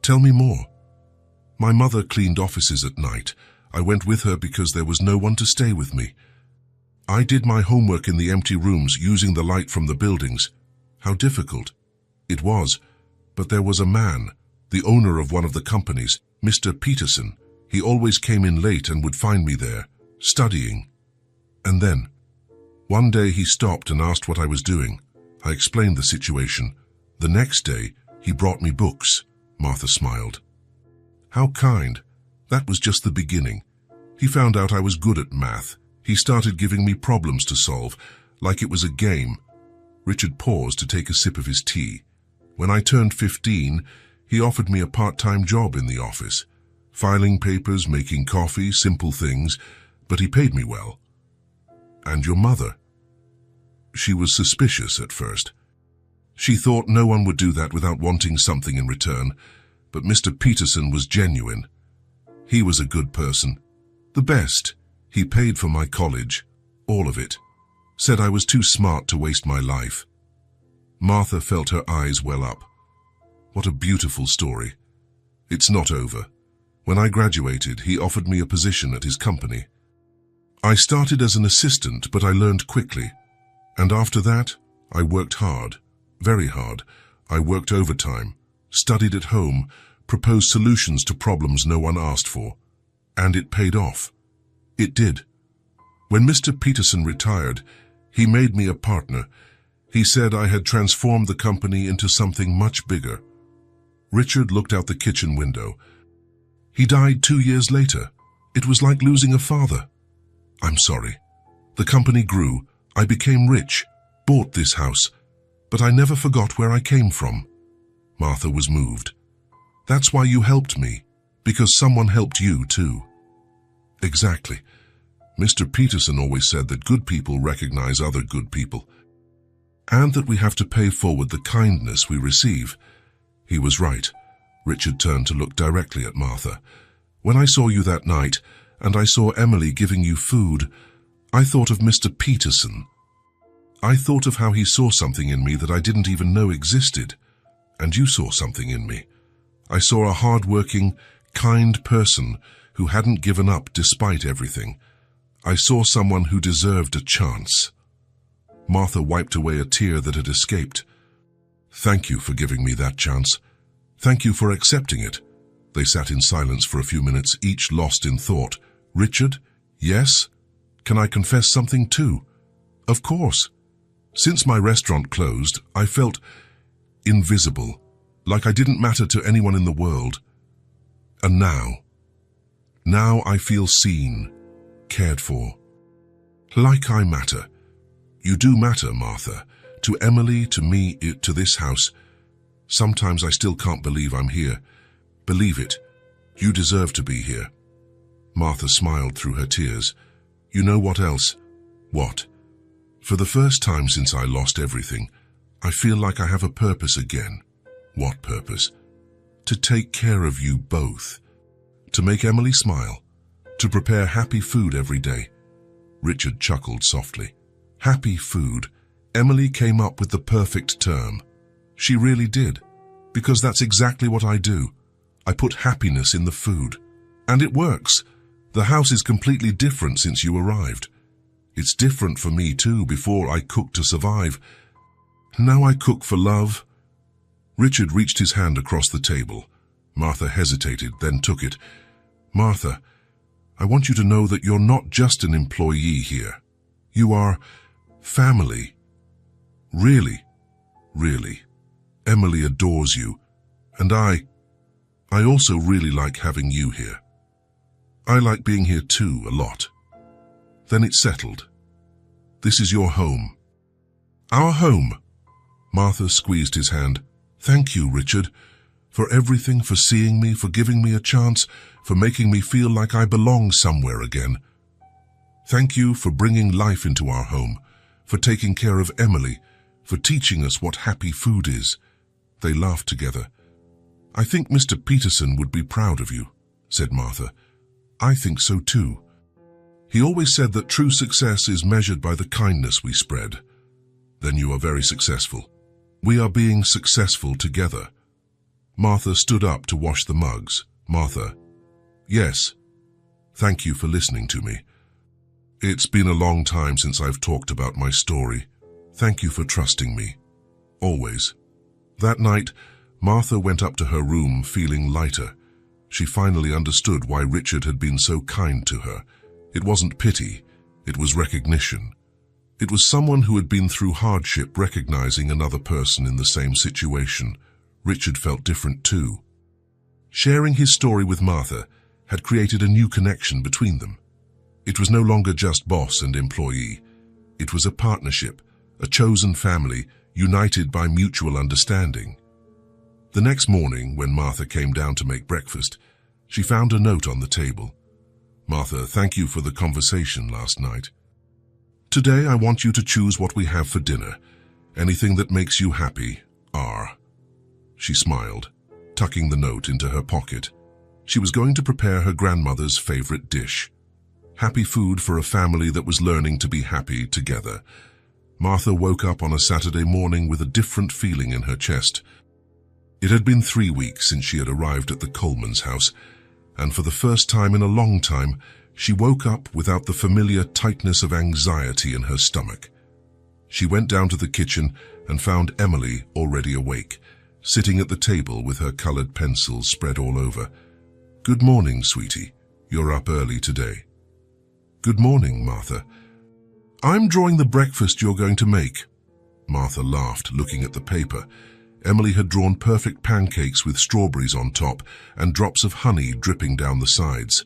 "Tell me more." "My mother cleaned offices at night. I went with her because there was no one to stay with me. I did my homework in the empty rooms using the light from the buildings. How difficult." "It was. But there was a man, the owner of one of the companies, Mr. Peterson. He always came in late and would find me there, studying. And then, one day he stopped and asked what I was doing. I explained the situation. The next day, he brought me books." Martha smiled. "How kind. That was just the beginning. He found out I was good at math. He started giving me problems to solve, like it was a game." Richard paused to take a sip of his tea. "When I turned 15, he offered me a part-time job in the office. Filing papers, making coffee, simple things, but he paid me well." "And your mother?" "She was suspicious at first. She thought no one would do that without wanting something in return, but Mr. Peterson was genuine. He was a good person. The best. He paid for my college, all of it. Said I was too smart to waste my life." Martha felt her eyes well up. What a beautiful story. "It's not over. When I graduated, he offered me a position at his company. I started as an assistant, but I learned quickly. And after that, I worked hard, very hard. I worked overtime, studied at home, proposed solutions to problems no one asked for. And it paid off. It did. When Mr. Peterson retired, he made me a partner. He said I had transformed the company into something much bigger." Richard looked out the kitchen window. "He died 2 years later. It was like losing a father." "I'm sorry. The company grew. I became rich, bought this house, but I never forgot where I came from." Martha was moved. "That's why you helped me, because someone helped you too." "Exactly. Mr. Peterson always said that good people recognize other good people, and that we have to pay forward the kindness we receive." He was right. Richard turned to look directly at Martha. "When I saw you that night, and I saw Emily giving you food, I thought of Mr. Peterson. I thought of how he saw something in me that I didn't even know existed. And you saw something in me. I saw a hard-working, kind person who hadn't given up despite everything. I saw someone who deserved a chance. Martha wiped away a tear that had escaped. Thank you for giving me that chance. Thank you for accepting it. They sat in silence for a few minutes, each lost in thought. Richard? Yes? Can I confess something too? Of course. Since my restaurant closed, I felt invisible, like I didn't matter to anyone in the world. And now I feel seen, cared for. Like I matter. You do matter, Martha. To Emily, to me, to this house. Sometimes I still can't believe I'm here. Believe it. You deserve to be here. Martha smiled through her tears. You know what else? What? For the first time since I lost everything, I feel like I have a purpose again. What purpose? To take care of you both. To make Emily smile. To prepare happy food every day. Richard chuckled softly. Happy food. Emily came up with the perfect term. She really did. Because that's exactly what I do. I put happiness in the food. And it works. The house is completely different since you arrived. It's different for me too. Before I cooked to survive. Now I cook for love. Richard reached his hand across the table. Martha hesitated, then took it. Martha, I want you to know that you're not just an employee here. You are family. Really, really. Emily adores you. And I also really like having you here. I like being here too, a lot. Then it's settled. This is your home. Our home. Martha squeezed his hand. Thank you, Richard, for everything, for seeing me, for giving me a chance, for making me feel like I belong somewhere again. Thank you for bringing life into our home, for taking care of Emily, for teaching us what happy food is. They laughed together. I think Mr. Peterson would be proud of you, said Martha. I think so too. He always said that true success is measured by the kindness we spread. Then you are very successful. We are being successful together. Martha stood up to wash the mugs. Martha, yes, thank you for listening to me. It's been a long time since I've talked about my story. Thank you for trusting me. Always. That night, Martha went up to her room feeling lighter. She finally understood why Richard had been so kind to her. It wasn't pity, it was recognition. It was someone who had been through hardship recognizing another person in the same situation. Richard felt different too. Sharing his story with Martha had created a new connection between them. It was no longer just boss and employee. It was a partnership, a chosen family, united by mutual understanding. The next morning, when Martha came down to make breakfast, she found a note on the table. Martha, thank you for the conversation last night. Today I want you to choose what we have for dinner. Anything that makes you happy, R. She smiled, tucking the note into her pocket. She was going to prepare her grandmother's favorite dish. Happy food for a family that was learning to be happy together. Martha woke up on a Saturday morning with a different feeling in her chest. It had been 3 weeks since she had arrived at the Coleman's house, and for the first time in a long time, she woke up without the familiar tightness of anxiety in her stomach. She went down to the kitchen and found Emily already awake, sitting at the table with her colored pencils spread all over. Good morning, sweetie. You're up early today. Good morning, Martha. I'm drawing the breakfast you're going to make. Martha laughed, looking at the paper. Emily had drawn perfect pancakes with strawberries on top and drops of honey dripping down the sides.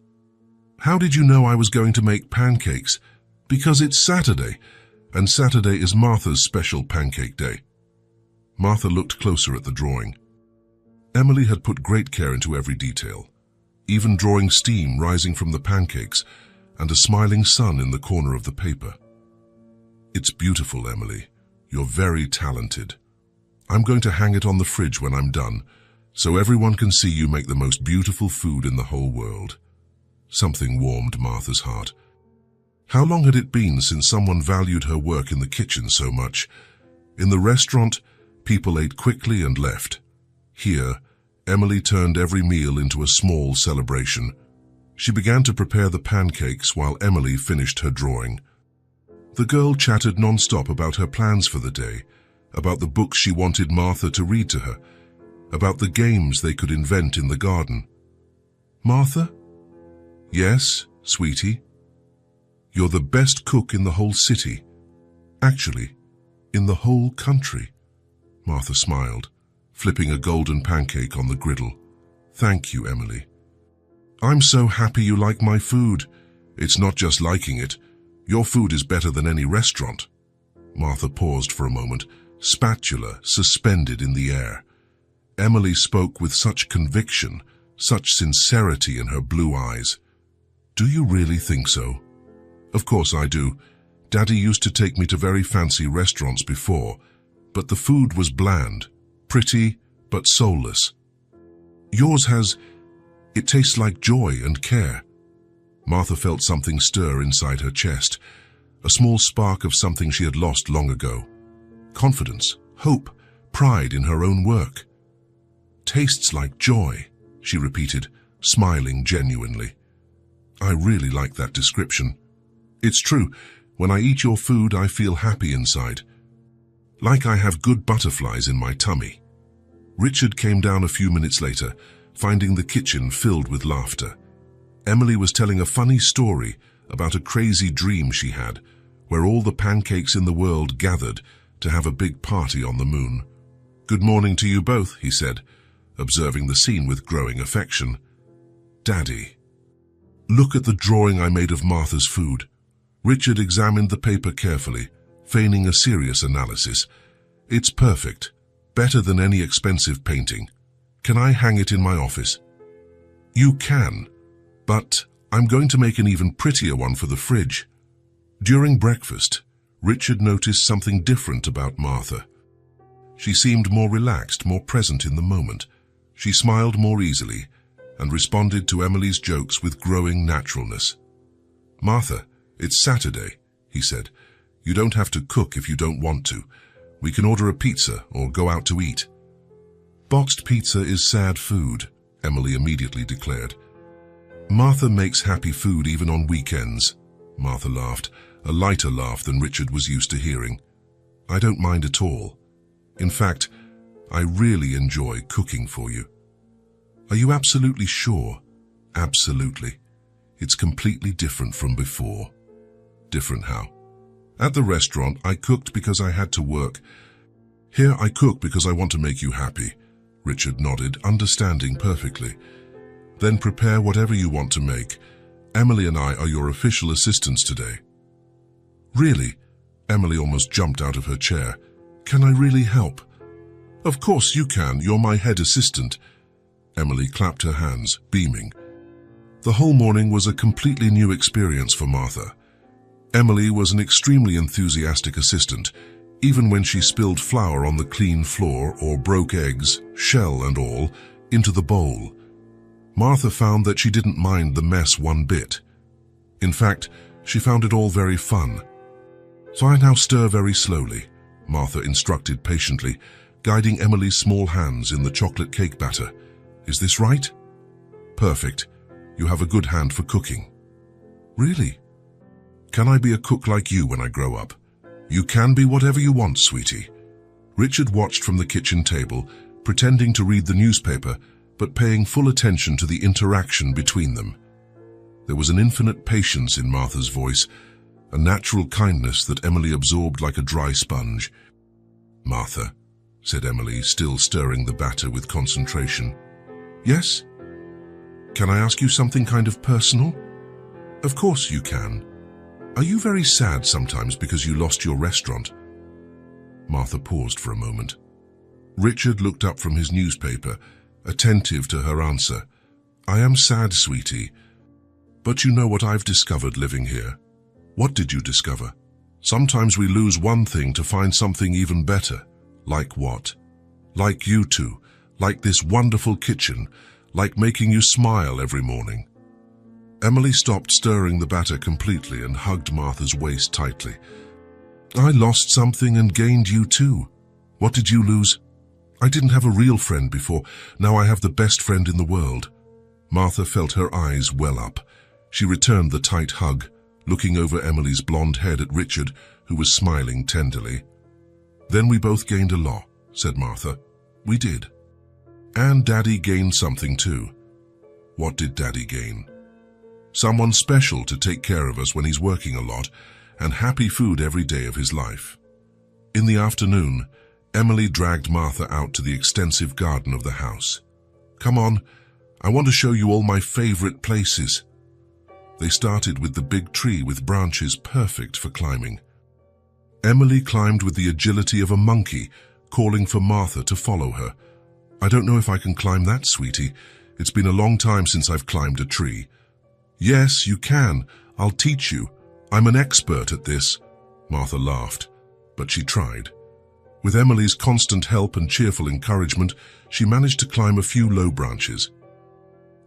How did you know I was going to make pancakes? Because it's Saturday, and Saturday is Martha's special pancake day. Martha looked closer at the drawing. Emily had put great care into every detail, even drawing steam rising from the pancakes and a smiling sun in the corner of the paper. It's beautiful, Emily. You're very talented. I'm going to hang it on the fridge when I'm done, so everyone can see you make the most beautiful food in the whole world. Something warmed Martha's heart. How long had it been since someone valued her work in the kitchen so much? In the restaurant, people ate quickly and left. Here, Emily turned every meal into a small celebration. She began to prepare the pancakes while Emily finished her drawing. The girl chattered non-stop about her plans for the day, about the books she wanted Martha to read to her, about the games they could invent in the garden. "Martha?" "Yes, sweetie?" "You're the best cook in the whole city. Actually, in the whole country." Martha smiled, flipping a golden pancake on the griddle. "Thank you, Emily. I'm so happy you like my food. It's not just liking it. Your food is better than any restaurant." Martha paused for a moment, spatula suspended in the air. Emily spoke with such conviction, such sincerity in her blue eyes. "Do you really think so?" "Of course I do. Daddy used to take me to very fancy restaurants before, but the food was bland, pretty, but soulless. Yours has... it tastes like joy and care." Martha felt something stir inside her chest, a small spark of something she had lost long ago. Confidence, hope, pride in her own work. "Tastes like joy," she repeated, smiling genuinely. "I really like that description. It's true. When I eat your food, I feel happy inside. Like I have good butterflies in my tummy." Richard came down a few minutes later, finding the kitchen filled with laughter. Emily was telling a funny story about a crazy dream she had, where all the pancakes in the world gathered to have a big party on the moon. "Good morning to you both," he said, observing the scene with growing affection. "Daddy, look at the drawing I made of Martha's food." Richard examined the paper carefully, feigning a serious analysis. "It's perfect, better than any expensive painting. Can I hang it in my office?" "You can, but I'm going to make an even prettier one for the fridge." During breakfast, Richard noticed something different about Martha. She seemed more relaxed, more present in the moment. She smiled more easily and responded to Emily's jokes with growing naturalness. "Martha, it's Saturday," he said. "You don't have to cook if you don't want to. We can order a pizza or go out to eat." "Boxed pizza is sad food," Emily immediately declared. "Martha makes happy food even on weekends." Martha laughed, a lighter laugh than Richard was used to hearing. "I don't mind at all. In fact, I really enjoy cooking for you." "Are you absolutely sure?" "Absolutely. It's completely different from before." "Different how?" "At the restaurant, I cooked because I had to work. Here, I cook because I want to make you happy." Richard nodded, understanding perfectly. "Then prepare whatever you want to make. Emily and I are your official assistants today." "Really?" Emily almost jumped out of her chair. "Can I really help?" "Of course you can. You're my head assistant." Emily clapped her hands, beaming. The whole morning was a completely new experience for Martha. Emily was an extremely enthusiastic assistant, even when she spilled flour on the clean floor or broke eggs, shell and all, into the bowl. Martha found that she didn't mind the mess one bit. In fact, she found it all very fun. "So I now stir very slowly," Martha instructed patiently, guiding Emily's small hands in the chocolate cake batter. "Is this right?" "Perfect. You have a good hand for cooking." "Really? Can I be a cook like you when I grow up?" "You can be whatever you want, sweetie." Richard watched from the kitchen table, pretending to read the newspaper, but paying full attention to the interaction between them. There was an infinite patience in Martha's voice, a natural kindness that Emily absorbed like a dry sponge. "Martha," said Emily, still stirring the batter with concentration. "Yes? Can I ask you something kind of personal?" "Of course you can. Are you very sad sometimes because you lost your restaurant?" Martha paused for a moment. Richard looked up from his newspaper, attentive to her answer. "I am sad, sweetie. But you know what I've discovered living here." "What did you discover?" "Sometimes we lose one thing to find something even better." "Like what?" "Like you two, like this wonderful kitchen, like making you smile every morning." Emily stopped stirring the batter completely and hugged Martha's waist tightly. I lost something and gained you too. What did you lose? I didn't have a real friend before. Now I have the best friend in the world. Martha felt her eyes well up. She returned the tight hug, looking over Emily's blonde head at Richard, who was smiling tenderly. Then we both gained a lot, said Martha. We did. And Daddy gained something too. What did Daddy gain? Someone special to take care of us when he's working a lot, and happy food every day of his life. In the afternoon, Emily dragged Martha out to the extensive garden of the house. Come on, I want to show you all my favorite places. They started with the big tree with branches perfect for climbing. Emily climbed with the agility of a monkey, calling for Martha to follow her. I don't know if I can climb that, sweetie. It's been a long time since I've climbed a tree. Yes, you can. I'll teach you. I'm an expert at this. Martha laughed, but she tried. With Emily's constant help and cheerful encouragement, she managed to climb a few low branches.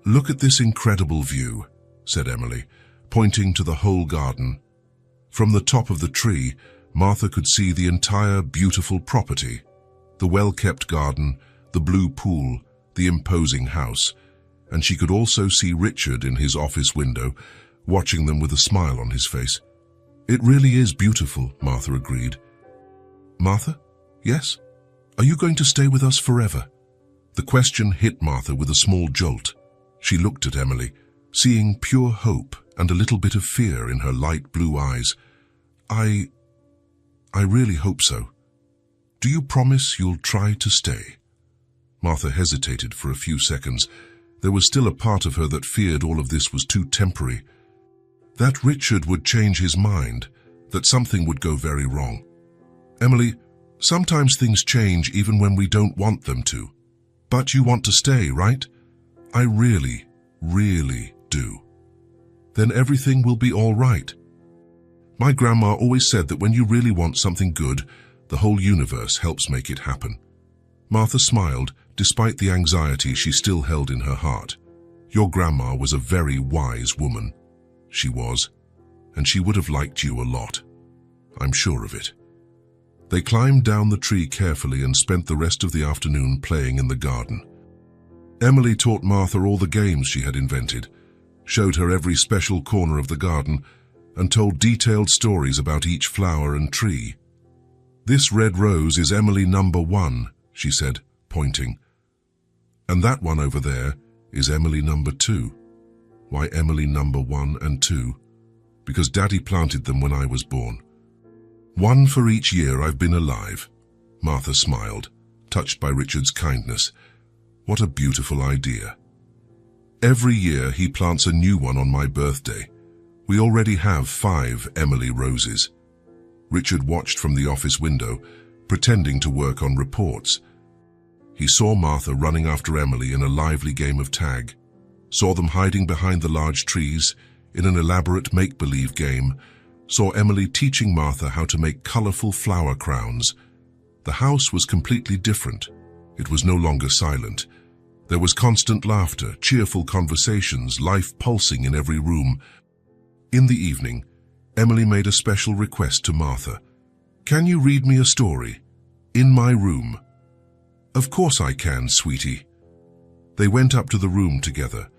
Look at this incredible view, said Emily, pointing to the whole garden. From the top of the tree, Martha could see the entire beautiful property, the well-kept garden, the blue pool, the imposing house, and she could also see Richard in his office window, watching them with a smile on his face. It really is beautiful, Martha agreed. Martha? Yes? Are you going to stay with us forever? The question hit Martha with a small jolt. She looked at Emily, seeing pure hope and a little bit of fear in her light blue eyes. I really hope so. Do you promise you'll try to stay? Martha hesitated for a few seconds. There was still a part of her that feared all of this was too temporary. That Richard would change his mind, that something would go very wrong. Emily, sometimes things change even when we don't want them to. But you want to stay, right? I really, really do. Then everything will be all right. My grandma always said that when you really want something good, the whole universe helps make it happen. Martha smiled, despite the anxiety she still held in her heart. Your grandma was a very wise woman. She was, and she would have liked you a lot. I'm sure of it. They climbed down the tree carefully and spent the rest of the afternoon playing in the garden. Emily taught Martha all the games she had invented, showed her every special corner of the garden, and told detailed stories about each flower and tree. This red rose is Emily number 1, she said, pointing. And that one over there is Emily number 2. Why Emily number 1 and 2? Because Daddy planted them when I was born. One for each year I've been alive. Martha smiled, touched by Richard's kindness. What a beautiful idea. Every year he plants a new one on my birthday. We already have 5 Emily roses. Richard watched from the office window, pretending to work on reports. He saw Martha running after Emily in a lively game of tag, saw them hiding behind the large trees in an elaborate make-believe game, saw Emily teaching Martha how to make colorful flower crowns. The house was completely different. It was no longer silent. There was constant laughter, cheerful conversations, life pulsing in every room. In the evening, Emily made a special request to Martha. Can you read me a story? In my room. Of course I can, sweetie. They went up to the room together.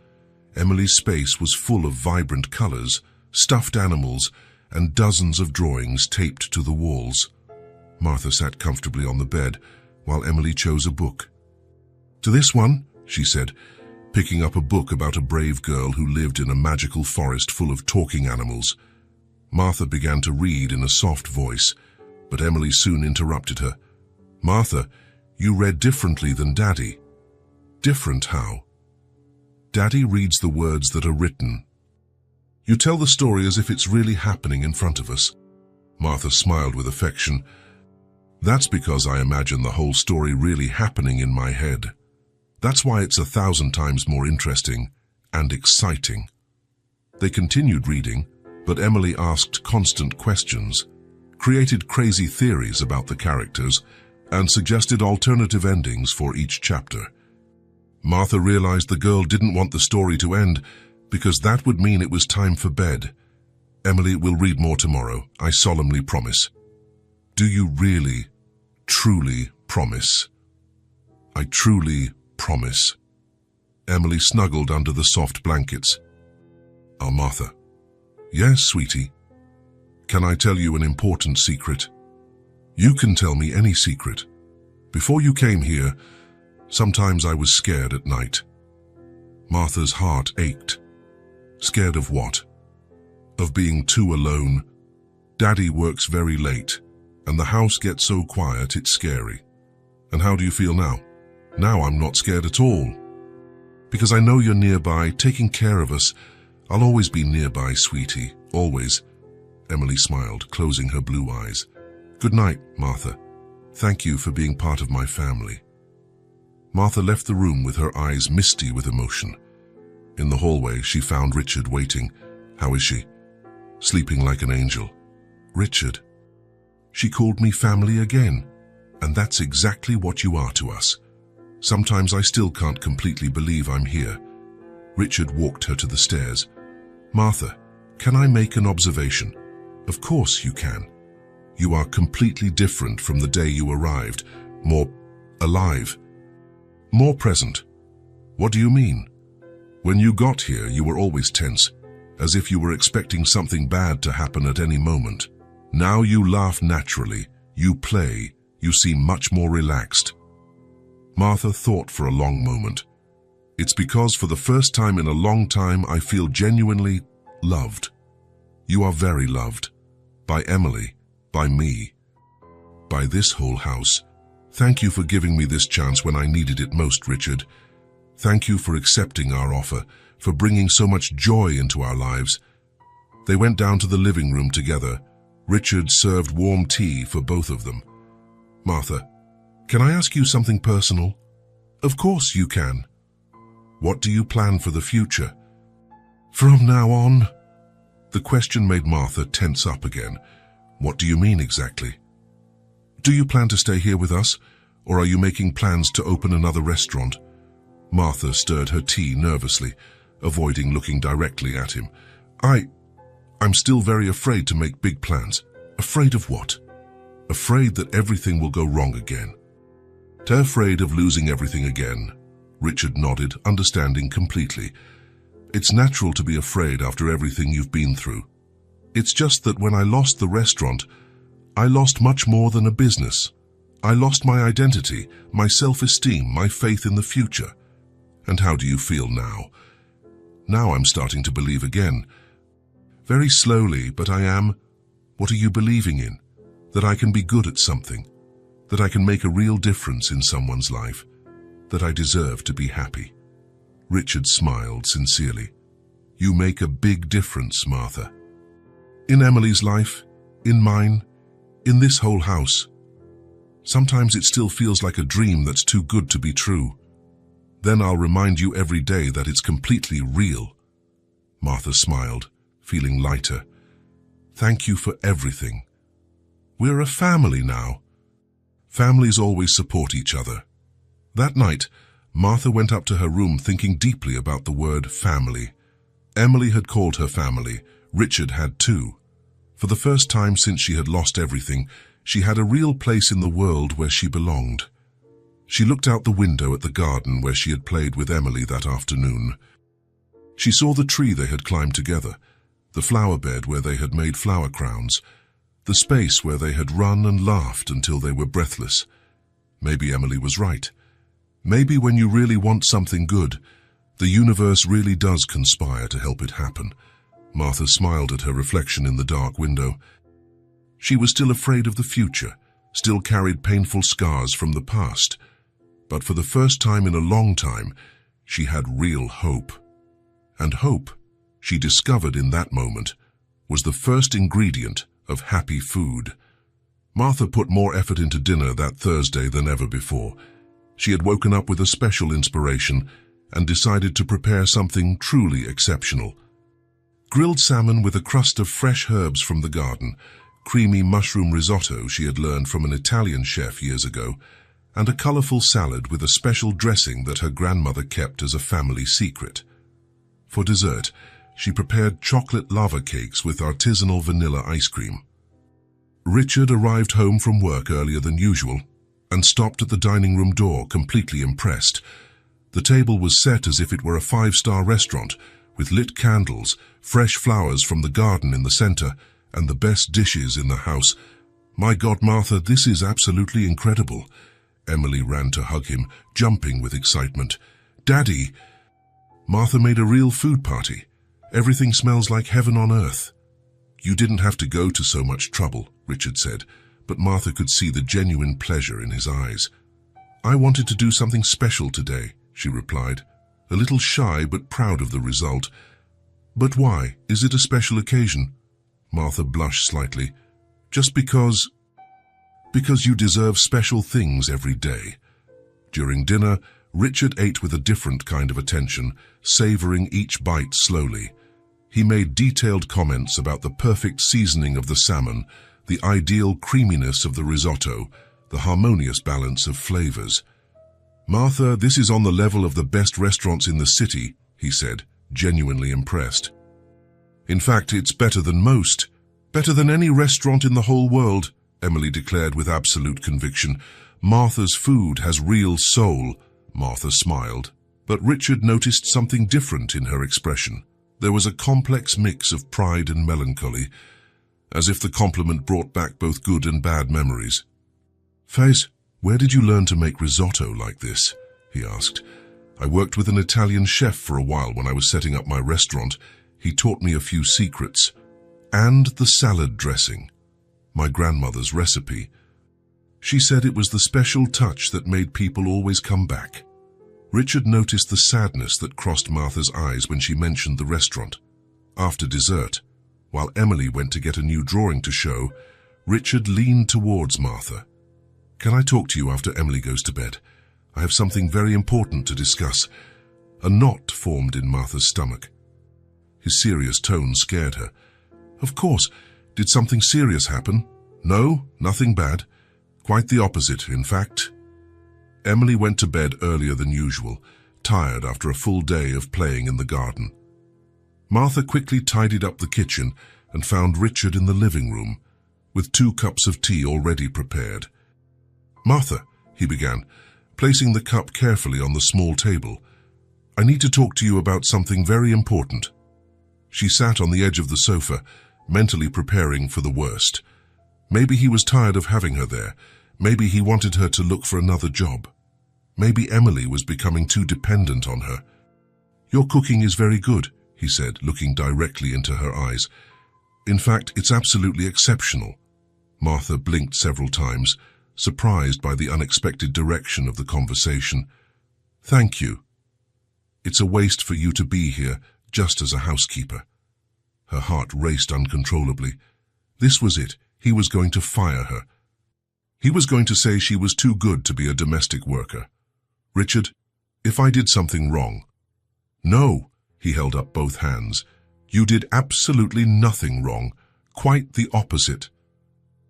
Emily's space was full of vibrant colors, stuffed animals, and dozens of drawings taped to the walls. Martha sat comfortably on the bed, while Emily chose a book. To this one, she said, picking up a book about a brave girl who lived in a magical forest full of talking animals. Martha began to read in a soft voice, but Emily soon interrupted her. Martha, you read differently than Daddy. Different how? Daddy reads the words that are written. You tell the story as if it's really happening in front of us. Martha smiled with affection. That's because I imagine the whole story really happening in my head. That's why it's 1,000 times more interesting and exciting. They continued reading, but Emily asked constant questions, created crazy theories about the characters, and suggested alternative endings for each chapter. Martha realized the girl didn't want the story to end, because that would mean it was time for bed. Emily will read more tomorrow, I solemnly promise. Do you really, truly promise? I truly promise. Emily snuggled under the soft blankets. Martha. Yes, sweetie. Can I tell you an important secret? You can tell me any secret. Before you came here, sometimes I was scared at night. Martha's heart ached. Scared of what? Of being too alone. Daddy works very late, and the house gets so quiet it's scary. And how do you feel now? Now I'm not scared at all. Because I know you're nearby, taking care of us. I'll always be nearby, sweetie, always. Emily smiled, closing her blue eyes. Good night, Martha. Thank you for being part of my family. Martha left the room with her eyes misty with emotion. In the hallway, she found Richard waiting. How is she? Sleeping like an angel. Richard. She called me family again, and that's exactly what you are to us. Sometimes I still can't completely believe I'm here. Richard walked her to the stairs. Martha, can I make an observation? Of course you can. You are completely different from the day you arrived. More alive. More present. What do you mean? When you got here, you were always tense, as if you were expecting something bad to happen at any moment. Now you laugh naturally, you play, you seem much more relaxed. Martha thought for a long moment. It's because for the first time in a long time I feel genuinely loved. You are very loved. By Emily, by me, by this whole house. Thank you for giving me this chance when I needed it most, Richard. Thank you for accepting our offer, for bringing so much joy into our lives. They went down to the living room together. Richard served warm tea for both of them. Martha, can I ask you something personal? Of course you can. What do you plan for the future? From now on? The question made Martha tense up again. What do you mean exactly? Do you plan to stay here with us, or are you making plans to open another restaurant? Martha stirred her tea nervously, avoiding looking directly at him. I'm still very afraid to make big plans. Afraid of what? Afraid that everything will go wrong again. Afraid of losing everything again. Richard nodded, understanding completely. It's natural to be afraid after everything you've been through. It's just that when I lost the restaurant, I lost much more than a business. I lost my identity, my self-esteem, my faith in the future. And how do you feel now? Now I'm starting to believe again. Very slowly, but I am. What are you believing in? That I can be good at something. That I can make a real difference in someone's life. That I deserve to be happy. Richard smiled sincerely. You make a big difference, Martha. In Emily's life, in mine, in this whole house. Sometimes it still feels like a dream that's too good to be true. Then I'll remind you every day that it's completely real. Martha smiled, feeling lighter. Thank you for everything. We're a family now. Families always support each other. That night, Martha went up to her room thinking deeply about the word family. Emily had called her family. Richard had too. For the first time since she had lost everything, she had a real place in the world where she belonged. She looked out the window at the garden where she had played with Emily that afternoon. She saw the tree they had climbed together, the flower bed where they had made flower crowns, the space where they had run and laughed until they were breathless. Maybe Emily was right. Maybe when you really want something good, the universe really does conspire to help it happen. Martha smiled at her reflection in the dark window. She was still afraid of the future, still carried painful scars from the past. But for the first time in a long time, she had real hope. And hope, she discovered in that moment, was the first ingredient of happy food. Martha put more effort into dinner that Thursday than ever before. She had woken up with a special inspiration and decided to prepare something truly exceptional. Grilled salmon with a crust of fresh herbs from the garden, creamy mushroom risotto she had learned from an Italian chef years ago, and a colorful salad with a special dressing that her grandmother kept as a family secret. For dessert, she prepared chocolate lava cakes with artisanal vanilla ice cream. Richard arrived home from work earlier than usual and stopped at the dining room door, completely impressed. The table was set as if it were a five-star restaurant, with lit candles, fresh flowers from the garden in the center, and the best dishes in the house. "My God, Martha, this is absolutely incredible." Emily ran to hug him, jumping with excitement. "Daddy!" "Martha made a real food party. Everything smells like heaven on earth." "You didn't have to go to so much trouble," Richard said, but Martha could see the genuine pleasure in his eyes. "I wanted to do something special today," she replied, a little shy but proud of the result. "But why? Is it a special occasion?" Martha blushed slightly. "Just because you deserve special things every day." During dinner, Richard ate with a different kind of attention, savoring each bite slowly. He made detailed comments about the perfect seasoning of the salmon, the ideal creaminess of the risotto, the harmonious balance of flavors. "Martha, this is on the level of the best restaurants in the city," he said, genuinely impressed. "In fact, it's better than most. Better than any restaurant in the whole world," Emily declared with absolute conviction. "Martha's food has real soul." Martha smiled, but Richard noticed something different in her expression. There was a complex mix of pride and melancholy, as if the compliment brought back both good and bad memories. "Faze, where did you learn to make risotto like this?" he asked. "I worked with an Italian chef for a while when I was setting up my restaurant. He taught me a few secrets. And the salad dressing. My grandmother's recipe. She said it was the special touch that made people always come back." Richard noticed the sadness that crossed Martha's eyes when she mentioned the restaurant. After dessert, while Emily went to get a new drawing to show, Richard leaned towards Martha. "Can I talk to you after Emily goes to bed? I have something very important to discuss." A knot formed in Martha's stomach. His serious tone scared her. "Of course. Did something serious happen?" "No, nothing bad. Quite the opposite, in fact." Emily went to bed earlier than usual, tired after a full day of playing in the garden. Martha quickly tidied up the kitchen and found Richard in the living room, with 2 cups of tea already prepared. "Martha," he began, placing the cup carefully on the small table, "I need to talk to you about something very important." She sat on the edge of the sofa, mentally preparing for the worst. Maybe he was tired of having her there. Maybe he wanted her to look for another job. Maybe Emily was becoming too dependent on her. "Your cooking is very good," he said, looking directly into her eyes. "In fact, it's absolutely exceptional." Martha blinked several times, surprised by the unexpected direction of the conversation. "Thank you. It's a waste for you to be here just as a housekeeper." Her heart raced uncontrollably. This was it. He was going to fire her. He was going to say she was too good to be a domestic worker. "Richard, if I did something wrong..." "No," he held up both hands. "You did absolutely nothing wrong. Quite the opposite."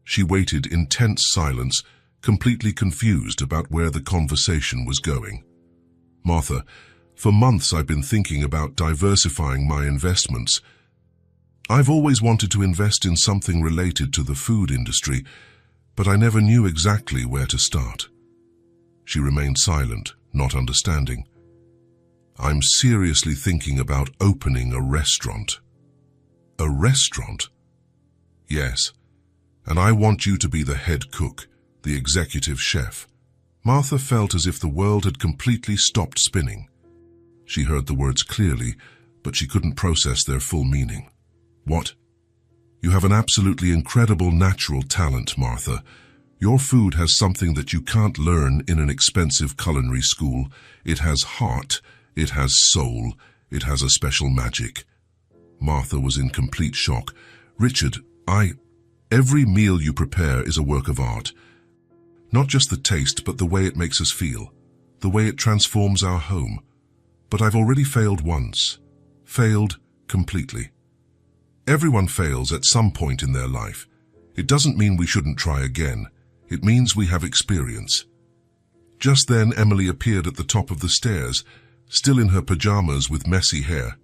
She waited in tense silence, completely confused about where the conversation was going. "Martha, for months I've been thinking about diversifying my investments. I've always wanted to invest in something related to the food industry, but I never knew exactly where to start." She remained silent, not understanding. "I'm seriously thinking about opening a restaurant." "A restaurant?" "Yes, and I want you to be the head cook, the executive chef." Martha felt as if the world had completely stopped spinning. She heard the words clearly, but she couldn't process their full meaning. "What?" "You have an absolutely incredible natural talent, Martha. Your food has something that you can't learn in an expensive culinary school. It has heart, it has soul, it has a special magic." Martha was in complete shock. "Richard, every meal you prepare is a work of art. Not just the taste, but the way it makes us feel, the way it transforms our home. But I've already failed once. Failed completely. Everyone fails at some point in their life. It doesn't mean we shouldn't try again. It means we have experience." Just then Emily appeared at the top of the stairs, still in her pajamas with messy hair.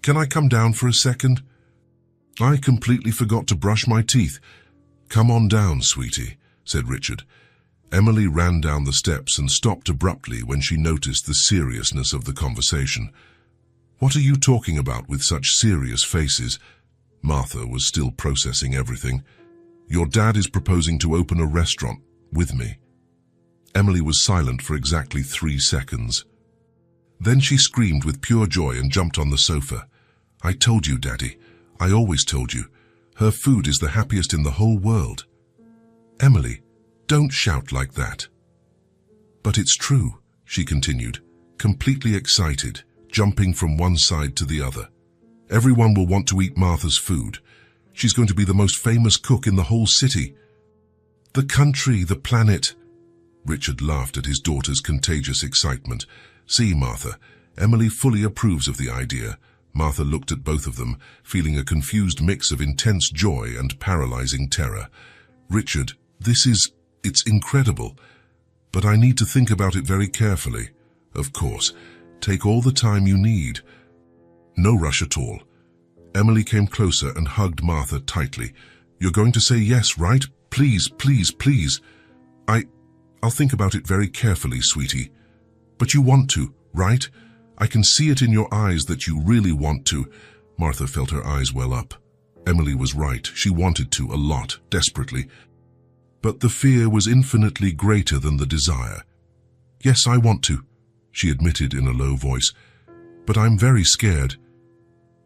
Can I come down for a second? I completely forgot to brush my teeth. Come on down, sweetie, said Richard. Emily ran down the steps and stopped abruptly when she noticed the seriousness of the conversation. What are you talking about with such serious faces? Martha was still processing everything. Your dad is proposing to open a restaurant with me. Emily was silent for exactly 3 seconds. Then she screamed with pure joy and jumped on the sofa. I told you, Daddy. I always told you. Her food is the happiest in the whole world. Emily, don't shout like that. But it's true, she continued, completely excited, jumping from one side to the other. Everyone will want to eat Martha's food. She's going to be the most famous cook in the whole city. The country, the planet. Richard laughed at his daughter's contagious excitement. See, Martha, Emily fully approves of the idea. Martha looked at both of them, feeling a confused mix of intense joy and paralyzing terror. Richard, it's incredible. But I need to think about it very carefully. Of course, take all the time you need. No rush at all. Emily came closer and hugged Martha tightly. You're going to say yes, right? Please, please, please. I'll think about it very carefully, sweetie. But you want to, right? I can see it in your eyes that you really want to. Martha felt her eyes well up. Emily was right. She wanted to a lot, desperately. But the fear was infinitely greater than the desire. Yes, I want to, she admitted in a low voice. But I'm very scared.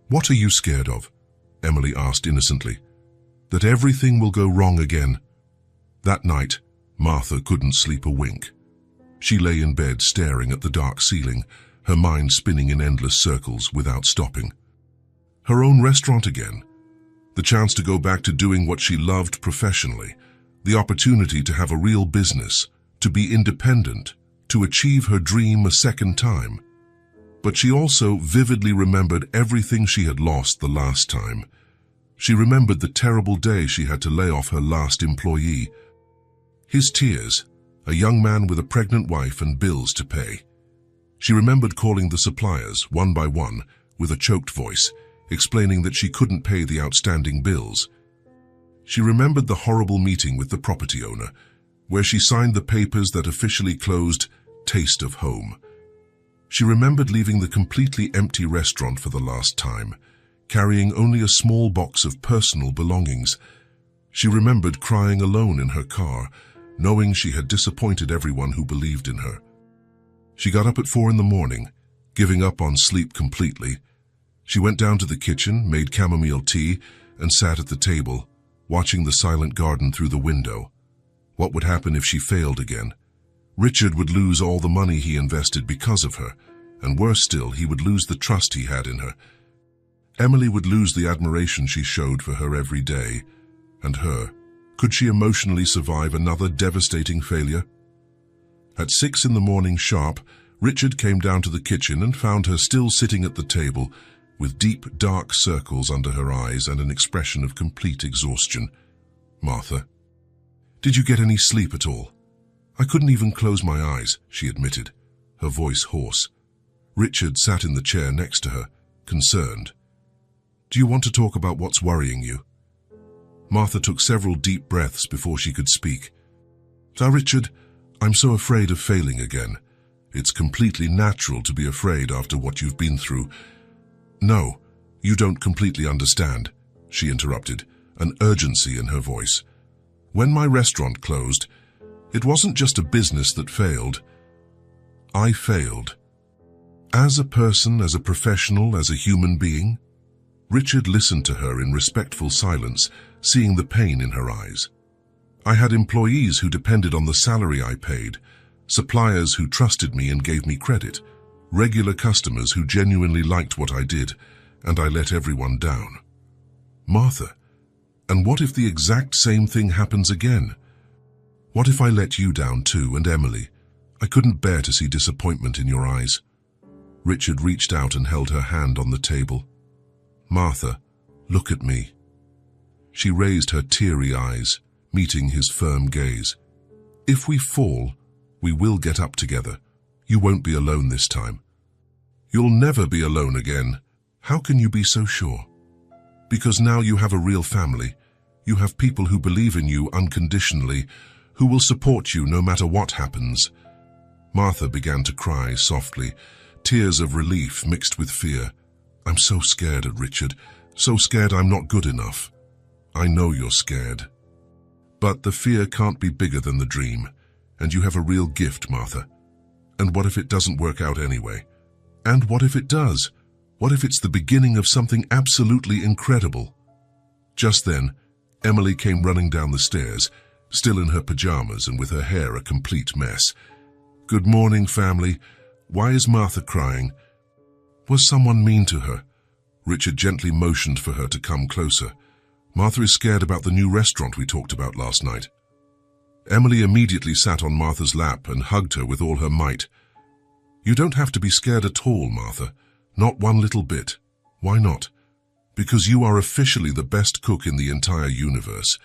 What are you scared of? Emily asked innocently. That everything will go wrong again. That night, Martha couldn't sleep a wink. She lay in bed staring at the dark ceiling, her mind spinning in endless circles without stopping. Her own restaurant again. The chance to go back to doing what she loved professionally. The opportunity to have a real business, to be independent, to achieve her dream a second time. But she also vividly remembered everything she had lost the last time. She remembered the terrible day she had to lay off her last employee. His tears, a young man with a pregnant wife and bills to pay. She remembered calling the suppliers, one by one, with a choked voice, explaining that she couldn't pay the outstanding bills. She remembered the horrible meeting with the property owner, where she signed the papers that officially closed Taste of Home. She remembered leaving the completely empty restaurant for the last time, carrying only a small box of personal belongings. She remembered crying alone in her car, knowing she had disappointed everyone who believed in her. She got up at 4 in the morning, giving up on sleep completely. She went down to the kitchen, made chamomile tea, and sat at the table, watching the silent garden through the window. What would happen if she failed again? Richard would lose all the money he invested because of her, and worse still, he would lose the trust he had in her. Emily would lose the admiration she showed for her every day. And her, could she emotionally survive another devastating failure? At 6 in the morning sharp, Richard came down to the kitchen and found her still sitting at the table, with deep, dark circles under her eyes and an expression of complete exhaustion. Martha, did you get any sleep at all? I couldn't even close my eyes, she admitted, her voice hoarse. Richard sat in the chair next to her, concerned. Do you want to talk about what's worrying you? Martha took several deep breaths before she could speak. Richard, I'm so afraid of failing again. It's completely natural to be afraid after what you've been through. No, you don't completely understand, she interrupted, an urgency in her voice. When my restaurant closed, it wasn't just a business that failed. I failed. As a person, as a professional, as a human being. Richard listened to her in respectful silence, seeing the pain in her eyes. I had employees who depended on the salary I paid, suppliers who trusted me and gave me credit, regular customers who genuinely liked what I did, and I let everyone down. Martha, and what if the exact same thing happens again? What if I let you down too, and Emily? I couldn't bear to see disappointment in your eyes. Richard reached out and held her hand on the table. Martha, look at me. She raised her teary eyes, meeting his firm gaze. If we fall, we will get up together. You won't be alone this time. You'll never be alone again. How can you be so sure? Because now you have a real family. You have people who believe in you unconditionally, who will support you no matter what happens. Martha began to cry softly, tears of relief mixed with fear. I'm so scared at Richard, so scared I'm not good enough. I know you're scared. But the fear can't be bigger than the dream, and you have a real gift, Martha. And what if it doesn't work out anyway? And what if it does? What if it's the beginning of something absolutely incredible? Just then, Emily came running down the stairs, still in her pajamas and with her hair a complete mess. Good morning, family. Why is Martha crying? Was someone mean to her? Richard gently motioned for her to come closer. Martha is scared about the new restaurant we talked about last night. Emily immediately sat on Martha's lap and hugged her with all her might. You don't have to be scared at all, Martha. Not one little bit. Why not? Because you are officially the best cook in the entire universe.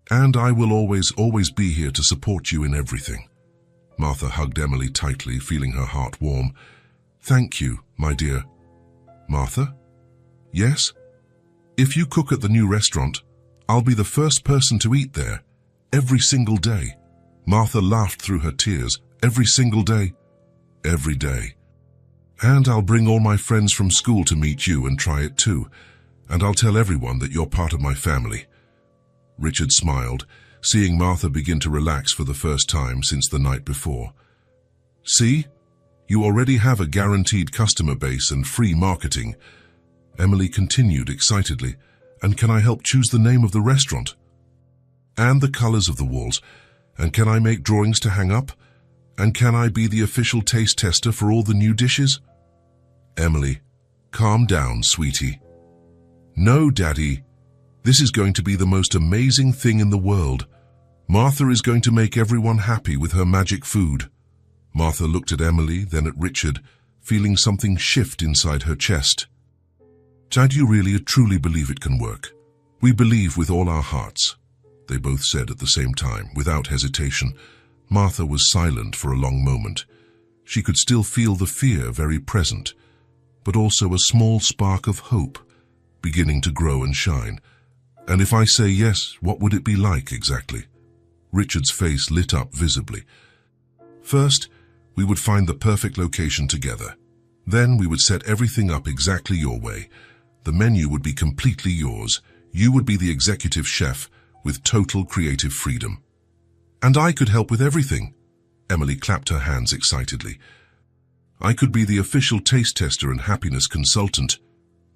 And I will always be here to support you in everything. Martha hugged Emily tightly, feeling her heart warm. Thank you, my dear. Martha? Yes? If you cook at the new restaurant, I'll be the first person to eat there. Every single day. Martha laughed through her tears. Every single day. Every day. And I'll bring all my friends from school to meet you and try it too. And I'll tell everyone that you're part of my family. Richard smiled, seeing Martha begin to relax for the first time since the night before. See? You already have a guaranteed customer base and free marketing. Emily continued excitedly. And can I help choose the name of the restaurant? And the colors of the walls. And can I make drawings to hang up? And can I be the official taste tester for all the new dishes? Emily, calm down, sweetie. No, Daddy. This is going to be the most amazing thing in the world. Martha is going to make everyone happy with her magic food. Martha looked at Emily, then at Richard, feeling something shift inside her chest. Do you really truly believe it can work? We believe with all our hearts, they both said at the same time, without hesitation. Martha was silent for a long moment. She could still feel the fear very present, but also a small spark of hope beginning to grow and shine. And if I say yes, what would it be like exactly? Richard's face lit up visibly. First, we would find the perfect location together. Then we would set everything up exactly your way. The menu would be completely yours. You would be the executive chef with total creative freedom. And I could help with everything. Emily clapped her hands excitedly. I could be the official taste tester and happiness consultant.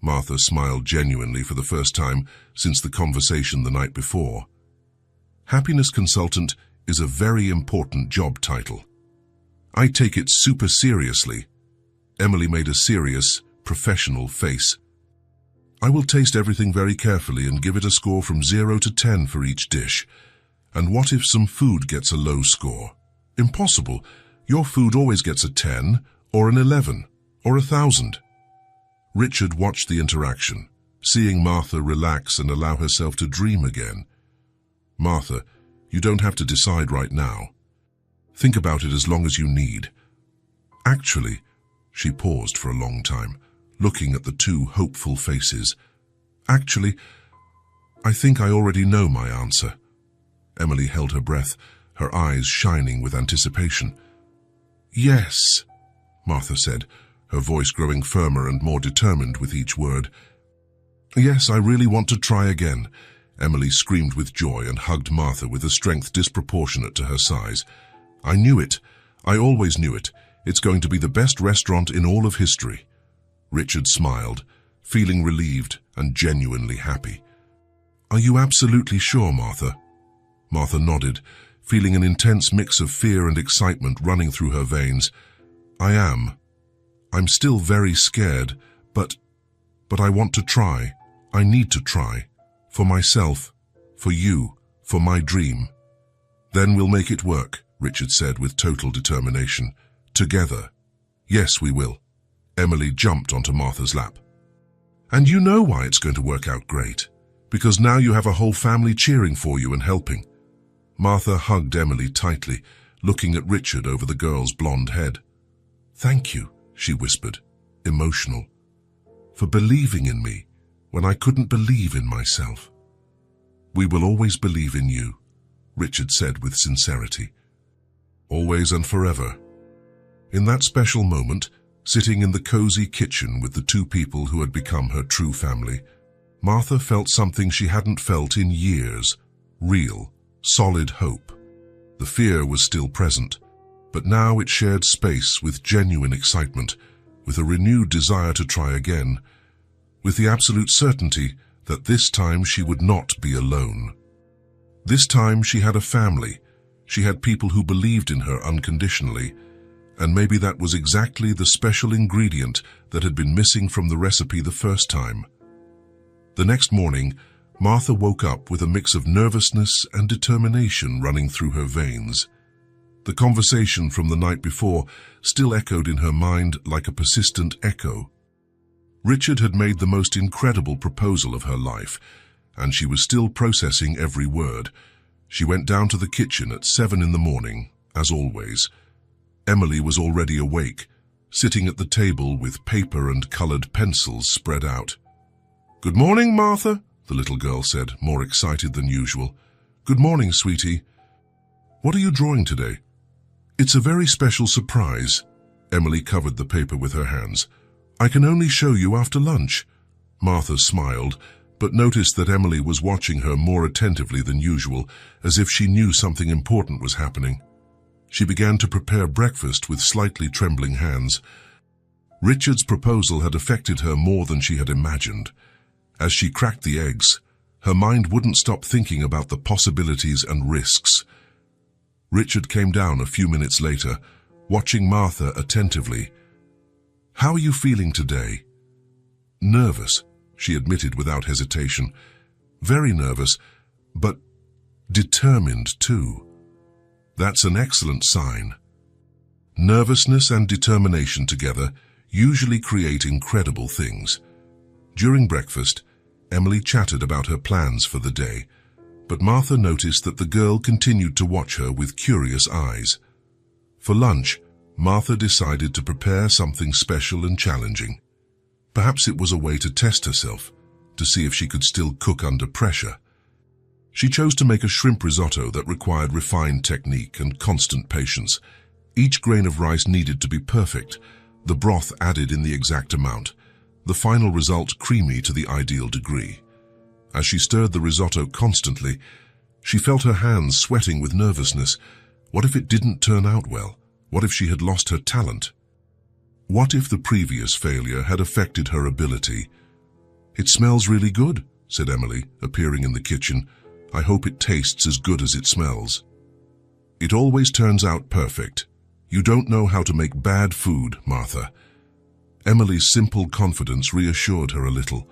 Martha smiled genuinely for the first time since the conversation the night before. Happiness consultant is a very important job title. I take it super seriously. Emily made a serious, professional face. I will taste everything very carefully and give it a score from 0 to 10 for each dish. And what if some food gets a low score? Impossible. Your food always gets a 10, or an 11, or 1,000. Richard watched the interaction, seeing Martha relax and allow herself to dream again. Martha, you don't have to decide right now. Think about it as long as you need. Actually, she paused for a long time, looking at the two hopeful faces. Actually, I think I already know my answer. Emily held her breath, her eyes shining with anticipation. Yes, Martha said, her voice growing firmer and more determined with each word. Yes, I really want to try again. Emily screamed with joy and hugged Martha with a strength disproportionate to her size. I knew it. I always knew it. It's going to be the best restaurant in all of history. Richard smiled, feeling relieved and genuinely happy. Are you absolutely sure, Martha? Martha nodded, feeling an intense mix of fear and excitement running through her veins. I am. I'm still very scared, but I want to try. I need to try. For myself, for you, for my dream. Then we'll make it work, Richard said with total determination. Together. Yes, we will. Emily jumped onto Martha's lap. And you know why it's going to work out great. Because now you have a whole family cheering for you and helping. Martha hugged Emily tightly, looking at Richard over the girl's blonde head. Thank you, she whispered, emotional. for believing in me when I couldn't believe in myself." "We will always believe in you," Richard said with sincerity. "Always and forever." In that special moment, sitting in the cozy kitchen with the two people who had become her true family, Martha felt something she hadn't felt in years: real, solid hope. The fear was still present, but now it shared space with genuine excitement, with a renewed desire to try again, with the absolute certainty that this time she would not be alone. This time she had a family, she had people who believed in her unconditionally, and maybe that was exactly the special ingredient that had been missing from the recipe the first time. The next morning, Martha woke up with a mix of nervousness and determination running through her veins. The conversation from the night before still echoed in her mind like a persistent echo. Richard had made the most incredible proposal of her life, and she was still processing every word. She went down to the kitchen at 7 in the morning, as always. Emily was already awake, sitting at the table with paper and colored pencils spread out. "Good morning, Martha," the little girl said, more excited than usual. "Good morning, sweetie. What are you drawing today?" "It's a very special surprise." Emily covered the paper with her hands. "I can only show you after lunch." Martha smiled, but noticed that Emily was watching her more attentively than usual, as if she knew something important was happening. She began to prepare breakfast with slightly trembling hands. Richard's proposal had affected her more than she had imagined. As she cracked the eggs, her mind wouldn't stop thinking about the possibilities and risks. Richard came down a few minutes later, watching Martha attentively. "How are you feeling today?" "Nervous," she admitted without hesitation. "Very nervous, but determined too." "That's an excellent sign." Nervousness and determination together usually create incredible things. During breakfast, Emily chatted about her plans for the day, but Martha noticed that the girl continued to watch her with curious eyes. For lunch, Martha decided to prepare something special and challenging. Perhaps it was a way to test herself, to see if she could still cook under pressure. She chose to make a shrimp risotto that required refined technique and constant patience. Each grain of rice needed to be perfect, the broth added in the exact amount, the final result creamy to the ideal degree. As she stirred the risotto constantly, she felt her hands sweating with nervousness. What if it didn't turn out well? What if she had lost her talent? What if the previous failure had affected her ability? "It smells really good," said Emily, appearing in the kitchen. "I hope it tastes as good as it smells." "It always turns out perfect. You don't know how to make bad food, Martha." Emily's simple confidence reassured her a little.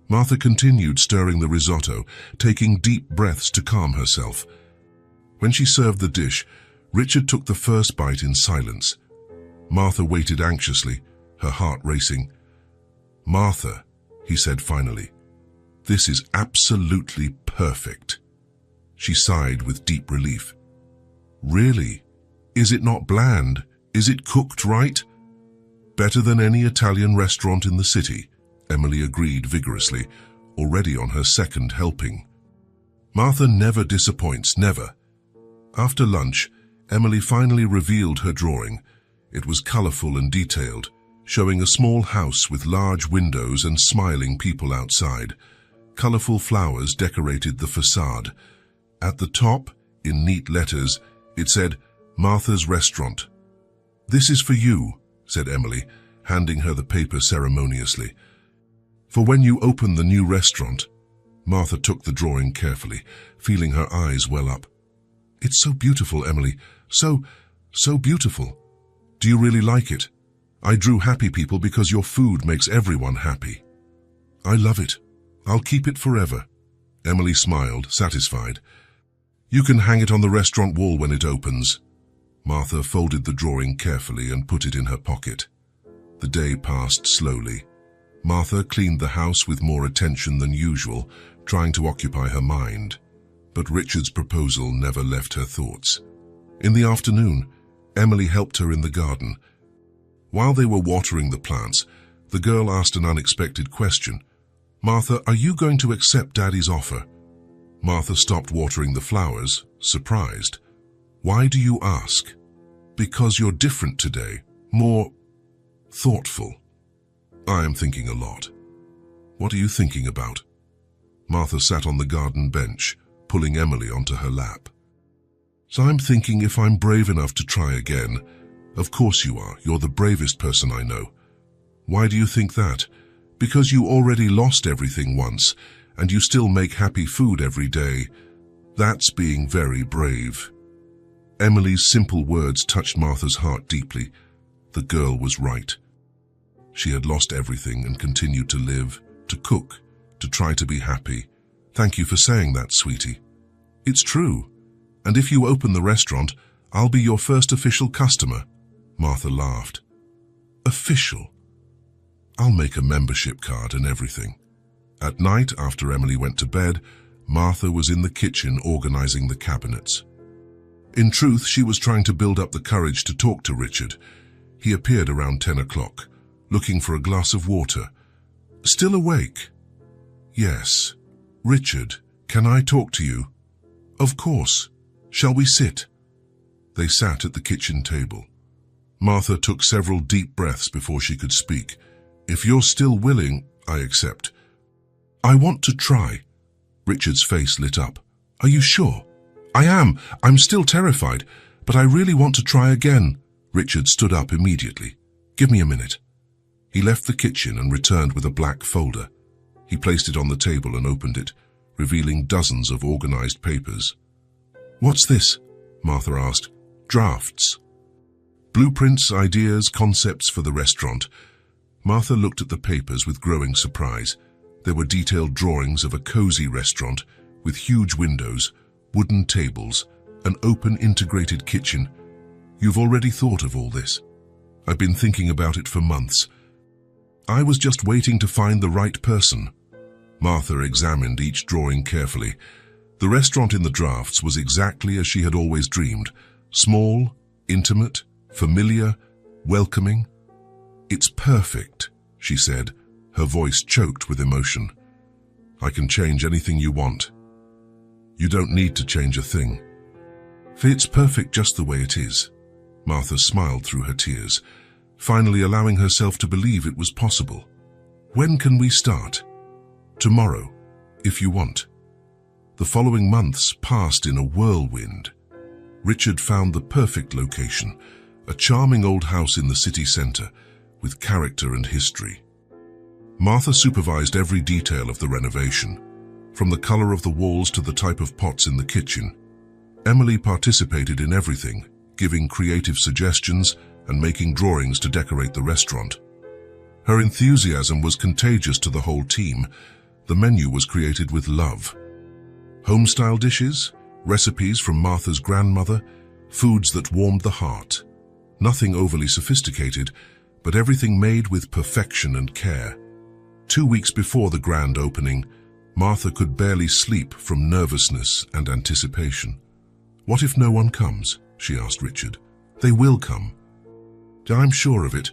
Martha continued stirring the risotto, taking deep breaths to calm herself. When she served the dish, Richard took the first bite in silence. Martha waited anxiously, her heart racing. "Martha," he said finally, "this is absolutely perfect." She sighed with deep relief. "Really? Is it not bland? Is it cooked right?" "Better than any Italian restaurant in the city," Emily agreed vigorously, already on her second helping. Martha never disappoints, never. After lunch, Emily finally revealed her drawing. It was colorful and detailed, showing a small house with large windows and smiling people outside. Colorful flowers decorated the facade. At the top, in neat letters, it said, "Martha's Restaurant." "This is for you," said Emily, handing her the paper ceremoniously. "For when you open the new restaurant." Martha took the drawing carefully, feeling her eyes well up. "It's so beautiful, Emily. So beautiful. Do you really like it? I drew happy people because your food makes everyone happy." "I love it. I'll keep it forever." Emily smiled, satisfied. "You can hang it on the restaurant wall when it opens." Martha folded the drawing carefully and put it in her pocket. The day passed slowly. Martha cleaned the house with more attention than usual, trying to occupy her mind. But Richard's proposal never left her thoughts. In the afternoon, Emily helped her in the garden. While they were watering the plants, The girl asked an unexpected question. "Martha, are you going to accept Daddy's offer?" Martha stopped watering the flowers, surprised. "Why do you ask?" "Because you're different today, more thoughtful." "I am thinking a lot." "What are you thinking about?" Martha sat on the garden bench, pulling Emily onto her lap. "So I'm thinking if I'm brave enough to try again." "Of course you are. You're the bravest person I know." "Why do you think that?" "Because you already lost everything once, and you still make happy food every day. That's being very brave." Emily's simple words touched Martha's heart deeply. The girl was right. She had lost everything and continued to live, to cook, to try to be happy. "Thank you for saying that, sweetie." "It's true. And if you open the restaurant, I'll be your first official customer." Martha laughed. "Official? I'll make a membership card and everything." At night, after Emily went to bed, Martha was in the kitchen organizing the cabinets. In truth, she was trying to build up the courage to talk to Richard. He appeared around 10 o'clock, looking for a glass of water. "Still awake?" "Yes." "Richard, can I talk to you?" "Of course. Shall we sit?" They sat at the kitchen table. Martha took several deep breaths before she could speak. "If you're still willing, I accept." "I want to try." Richard's face lit up. "Are you sure?" "I am. I'm still terrified, but I really want to try again." Richard stood up immediately. "Give me a minute." He left the kitchen and returned with a black folder. He placed it on the table and opened it, revealing dozens of organized papers. "What's this?" Martha asked. "Drafts. Blueprints, ideas, concepts for the restaurant." Martha looked at the papers with growing surprise. There were detailed drawings of a cozy restaurant with huge windows, wooden tables, an open integrated kitchen. "You've already thought of all this?" "I've been thinking about it for months. I was just waiting to find the right person." Martha examined each drawing carefully. The restaurant in the drafts was exactly as she had always dreamed. Small, intimate, familiar, welcoming. "It's perfect," she said, her voice choked with emotion. "I can change anything you want." "You don't need to change a thing. It's perfect just the way it is." Martha smiled through her tears, finally allowing herself to believe it was possible. "When can we start?" "Tomorrow, if you want." The following months passed in a whirlwind. Richard found the perfect location, a charming old house in the city center, with character and history. Martha supervised every detail of the renovation, from the color of the walls to the type of pots in the kitchen. Emily participated in everything, giving creative suggestions and making drawings to decorate the restaurant. Her enthusiasm was contagious to the whole team. The menu was created with love. Home-style dishes, recipes from Martha's grandmother, foods that warmed the heart. Nothing overly sophisticated, but everything made with perfection and care. 2 weeks before the grand opening, Martha could barely sleep from nervousness and anticipation. "What if no one comes?" she asked Richard. "They will come." "I'm sure of it."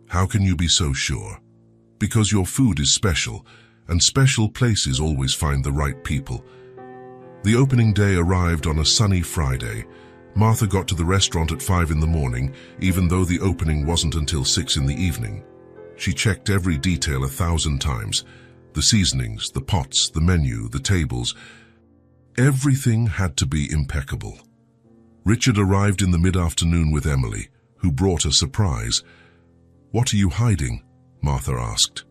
"How can you be so sure?" "Because your food is special, and special places always find the right people." The opening day arrived on a sunny Friday. Martha got to the restaurant at 5 in the morning, even though the opening wasn't until 6 in the evening. She checked every detail 1,000 times. The seasonings, the pots, the menu, the tables. Everything had to be impeccable. Richard arrived in the mid-afternoon with Emily, who brought a surprise. "What are you hiding?" Martha asked.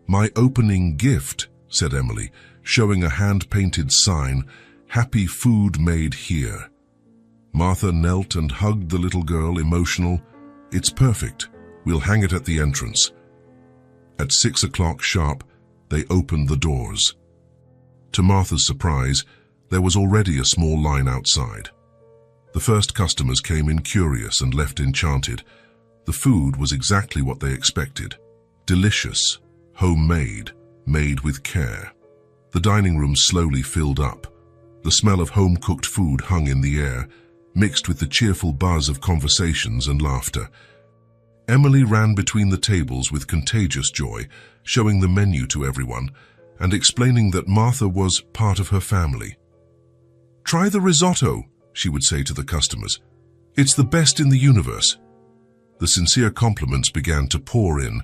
"My opening gift," said Emily, showing a hand-painted sign, "Happy Food Made Here." Martha knelt and hugged the little girl, emotional. "It's perfect. We'll hang it at the entrance." At 6 o'clock sharp, they opened the doors. To Martha's surprise, there was already a small line outside. The first customers came in curious and left enchanted. The food was exactly what they expected. Delicious, homemade, made with care. The dining room slowly filled up. The smell of home-cooked food hung in the air, mixed with the cheerful buzz of conversations and laughter. Emily ran between the tables with contagious joy, showing the menu to everyone and explaining that Martha was part of her family. "Try the risotto," she would say to the customers. "It's the best in the universe." The sincere compliments began to pour in.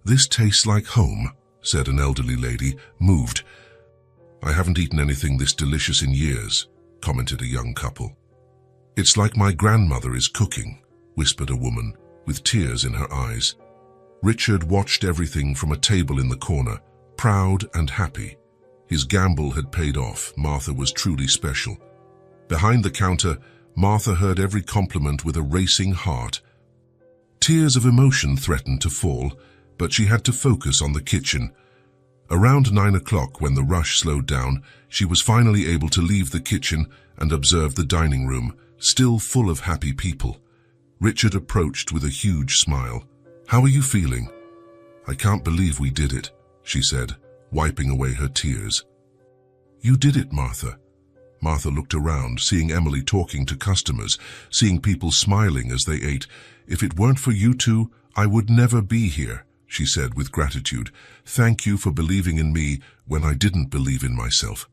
"This tastes like home," said an elderly lady, moved. "I haven't eaten anything this delicious in years," commented a young couple. "It's like my grandmother is cooking," whispered a woman, with tears in her eyes. Richard watched everything from a table in the corner, proud and happy. His gamble had paid off. Martha was truly special. Behind the counter, Martha heard every compliment with a racing heart. Tears of emotion threatened to fall, but she had to focus on the kitchen. Around 9 o'clock, when the rush slowed down, she was finally able to leave the kitchen and observe the dining room, still full of happy people. Richard approached with a huge smile. "How are you feeling?" "I can't believe we did it," she said, wiping away her tears. "You did it, Martha." Martha looked around, seeing Emily talking to customers, seeing people smiling as they ate. "If it weren't for you two, I would never be here," she said with gratitude. "Thank you for believing in me when I didn't believe in myself."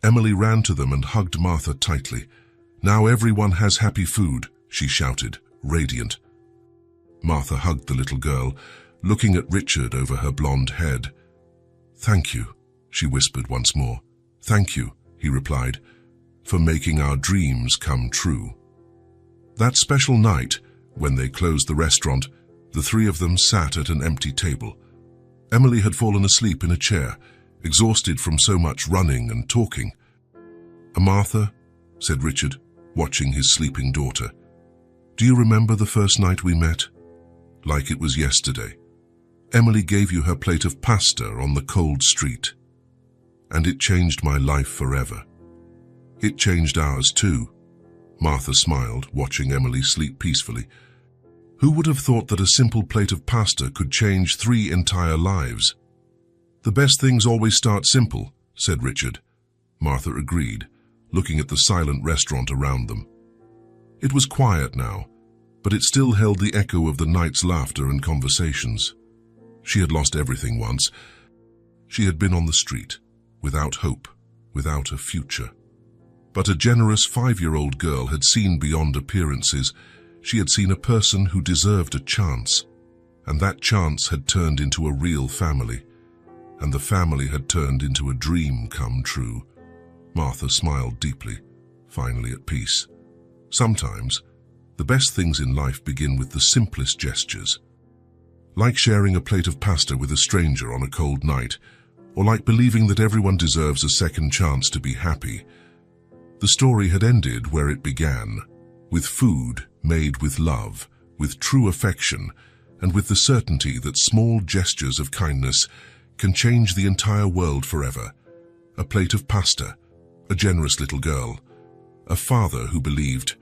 Emily ran to them and hugged Martha tightly. "Now everyone has happy food," she shouted, radiant. Martha hugged the little girl, looking at Richard over her blonde head. "Thank you," she whispered once more. "Thank you," he replied, "for making our dreams come true." That special night, when they closed the restaurant, the three of them sat at an empty table. Emily had fallen asleep in a chair, exhausted from so much running and talking. "Martha," said Richard, watching his sleeping daughter, "do you remember the first night we met? Like it was yesterday. Emily gave you her plate of pasta on the cold street. And it changed my life forever. It changed ours too." Martha smiled, watching Emily sleep peacefully. Who would have thought that a simple plate of pasta could change 3 entire lives? "The best things always start simple," said Richard. Martha agreed, looking at the silent restaurant around them. It was quiet now, but it still held the echo of the night's laughter and conversations. She had lost everything once. She had been on the street, without hope, without a future. But a generous 5-year-old girl had seen beyond appearances. She had seen a person who deserved a chance, and that chance had turned into a real family, and the family had turned into a dream come true. Martha smiled deeply, finally at peace. Sometimes, the best things in life begin with the simplest gestures. Like sharing a plate of pasta with a stranger on a cold night, or like believing that everyone deserves a second chance to be happy. The story had ended where it began, with food made with love, with true affection, and with the certainty that small gestures of kindness can change the entire world forever. A plate of pasta, a generous little girl, a father who believed,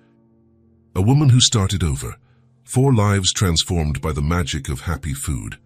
a woman who started over, 4 lives transformed by the magic of happy food.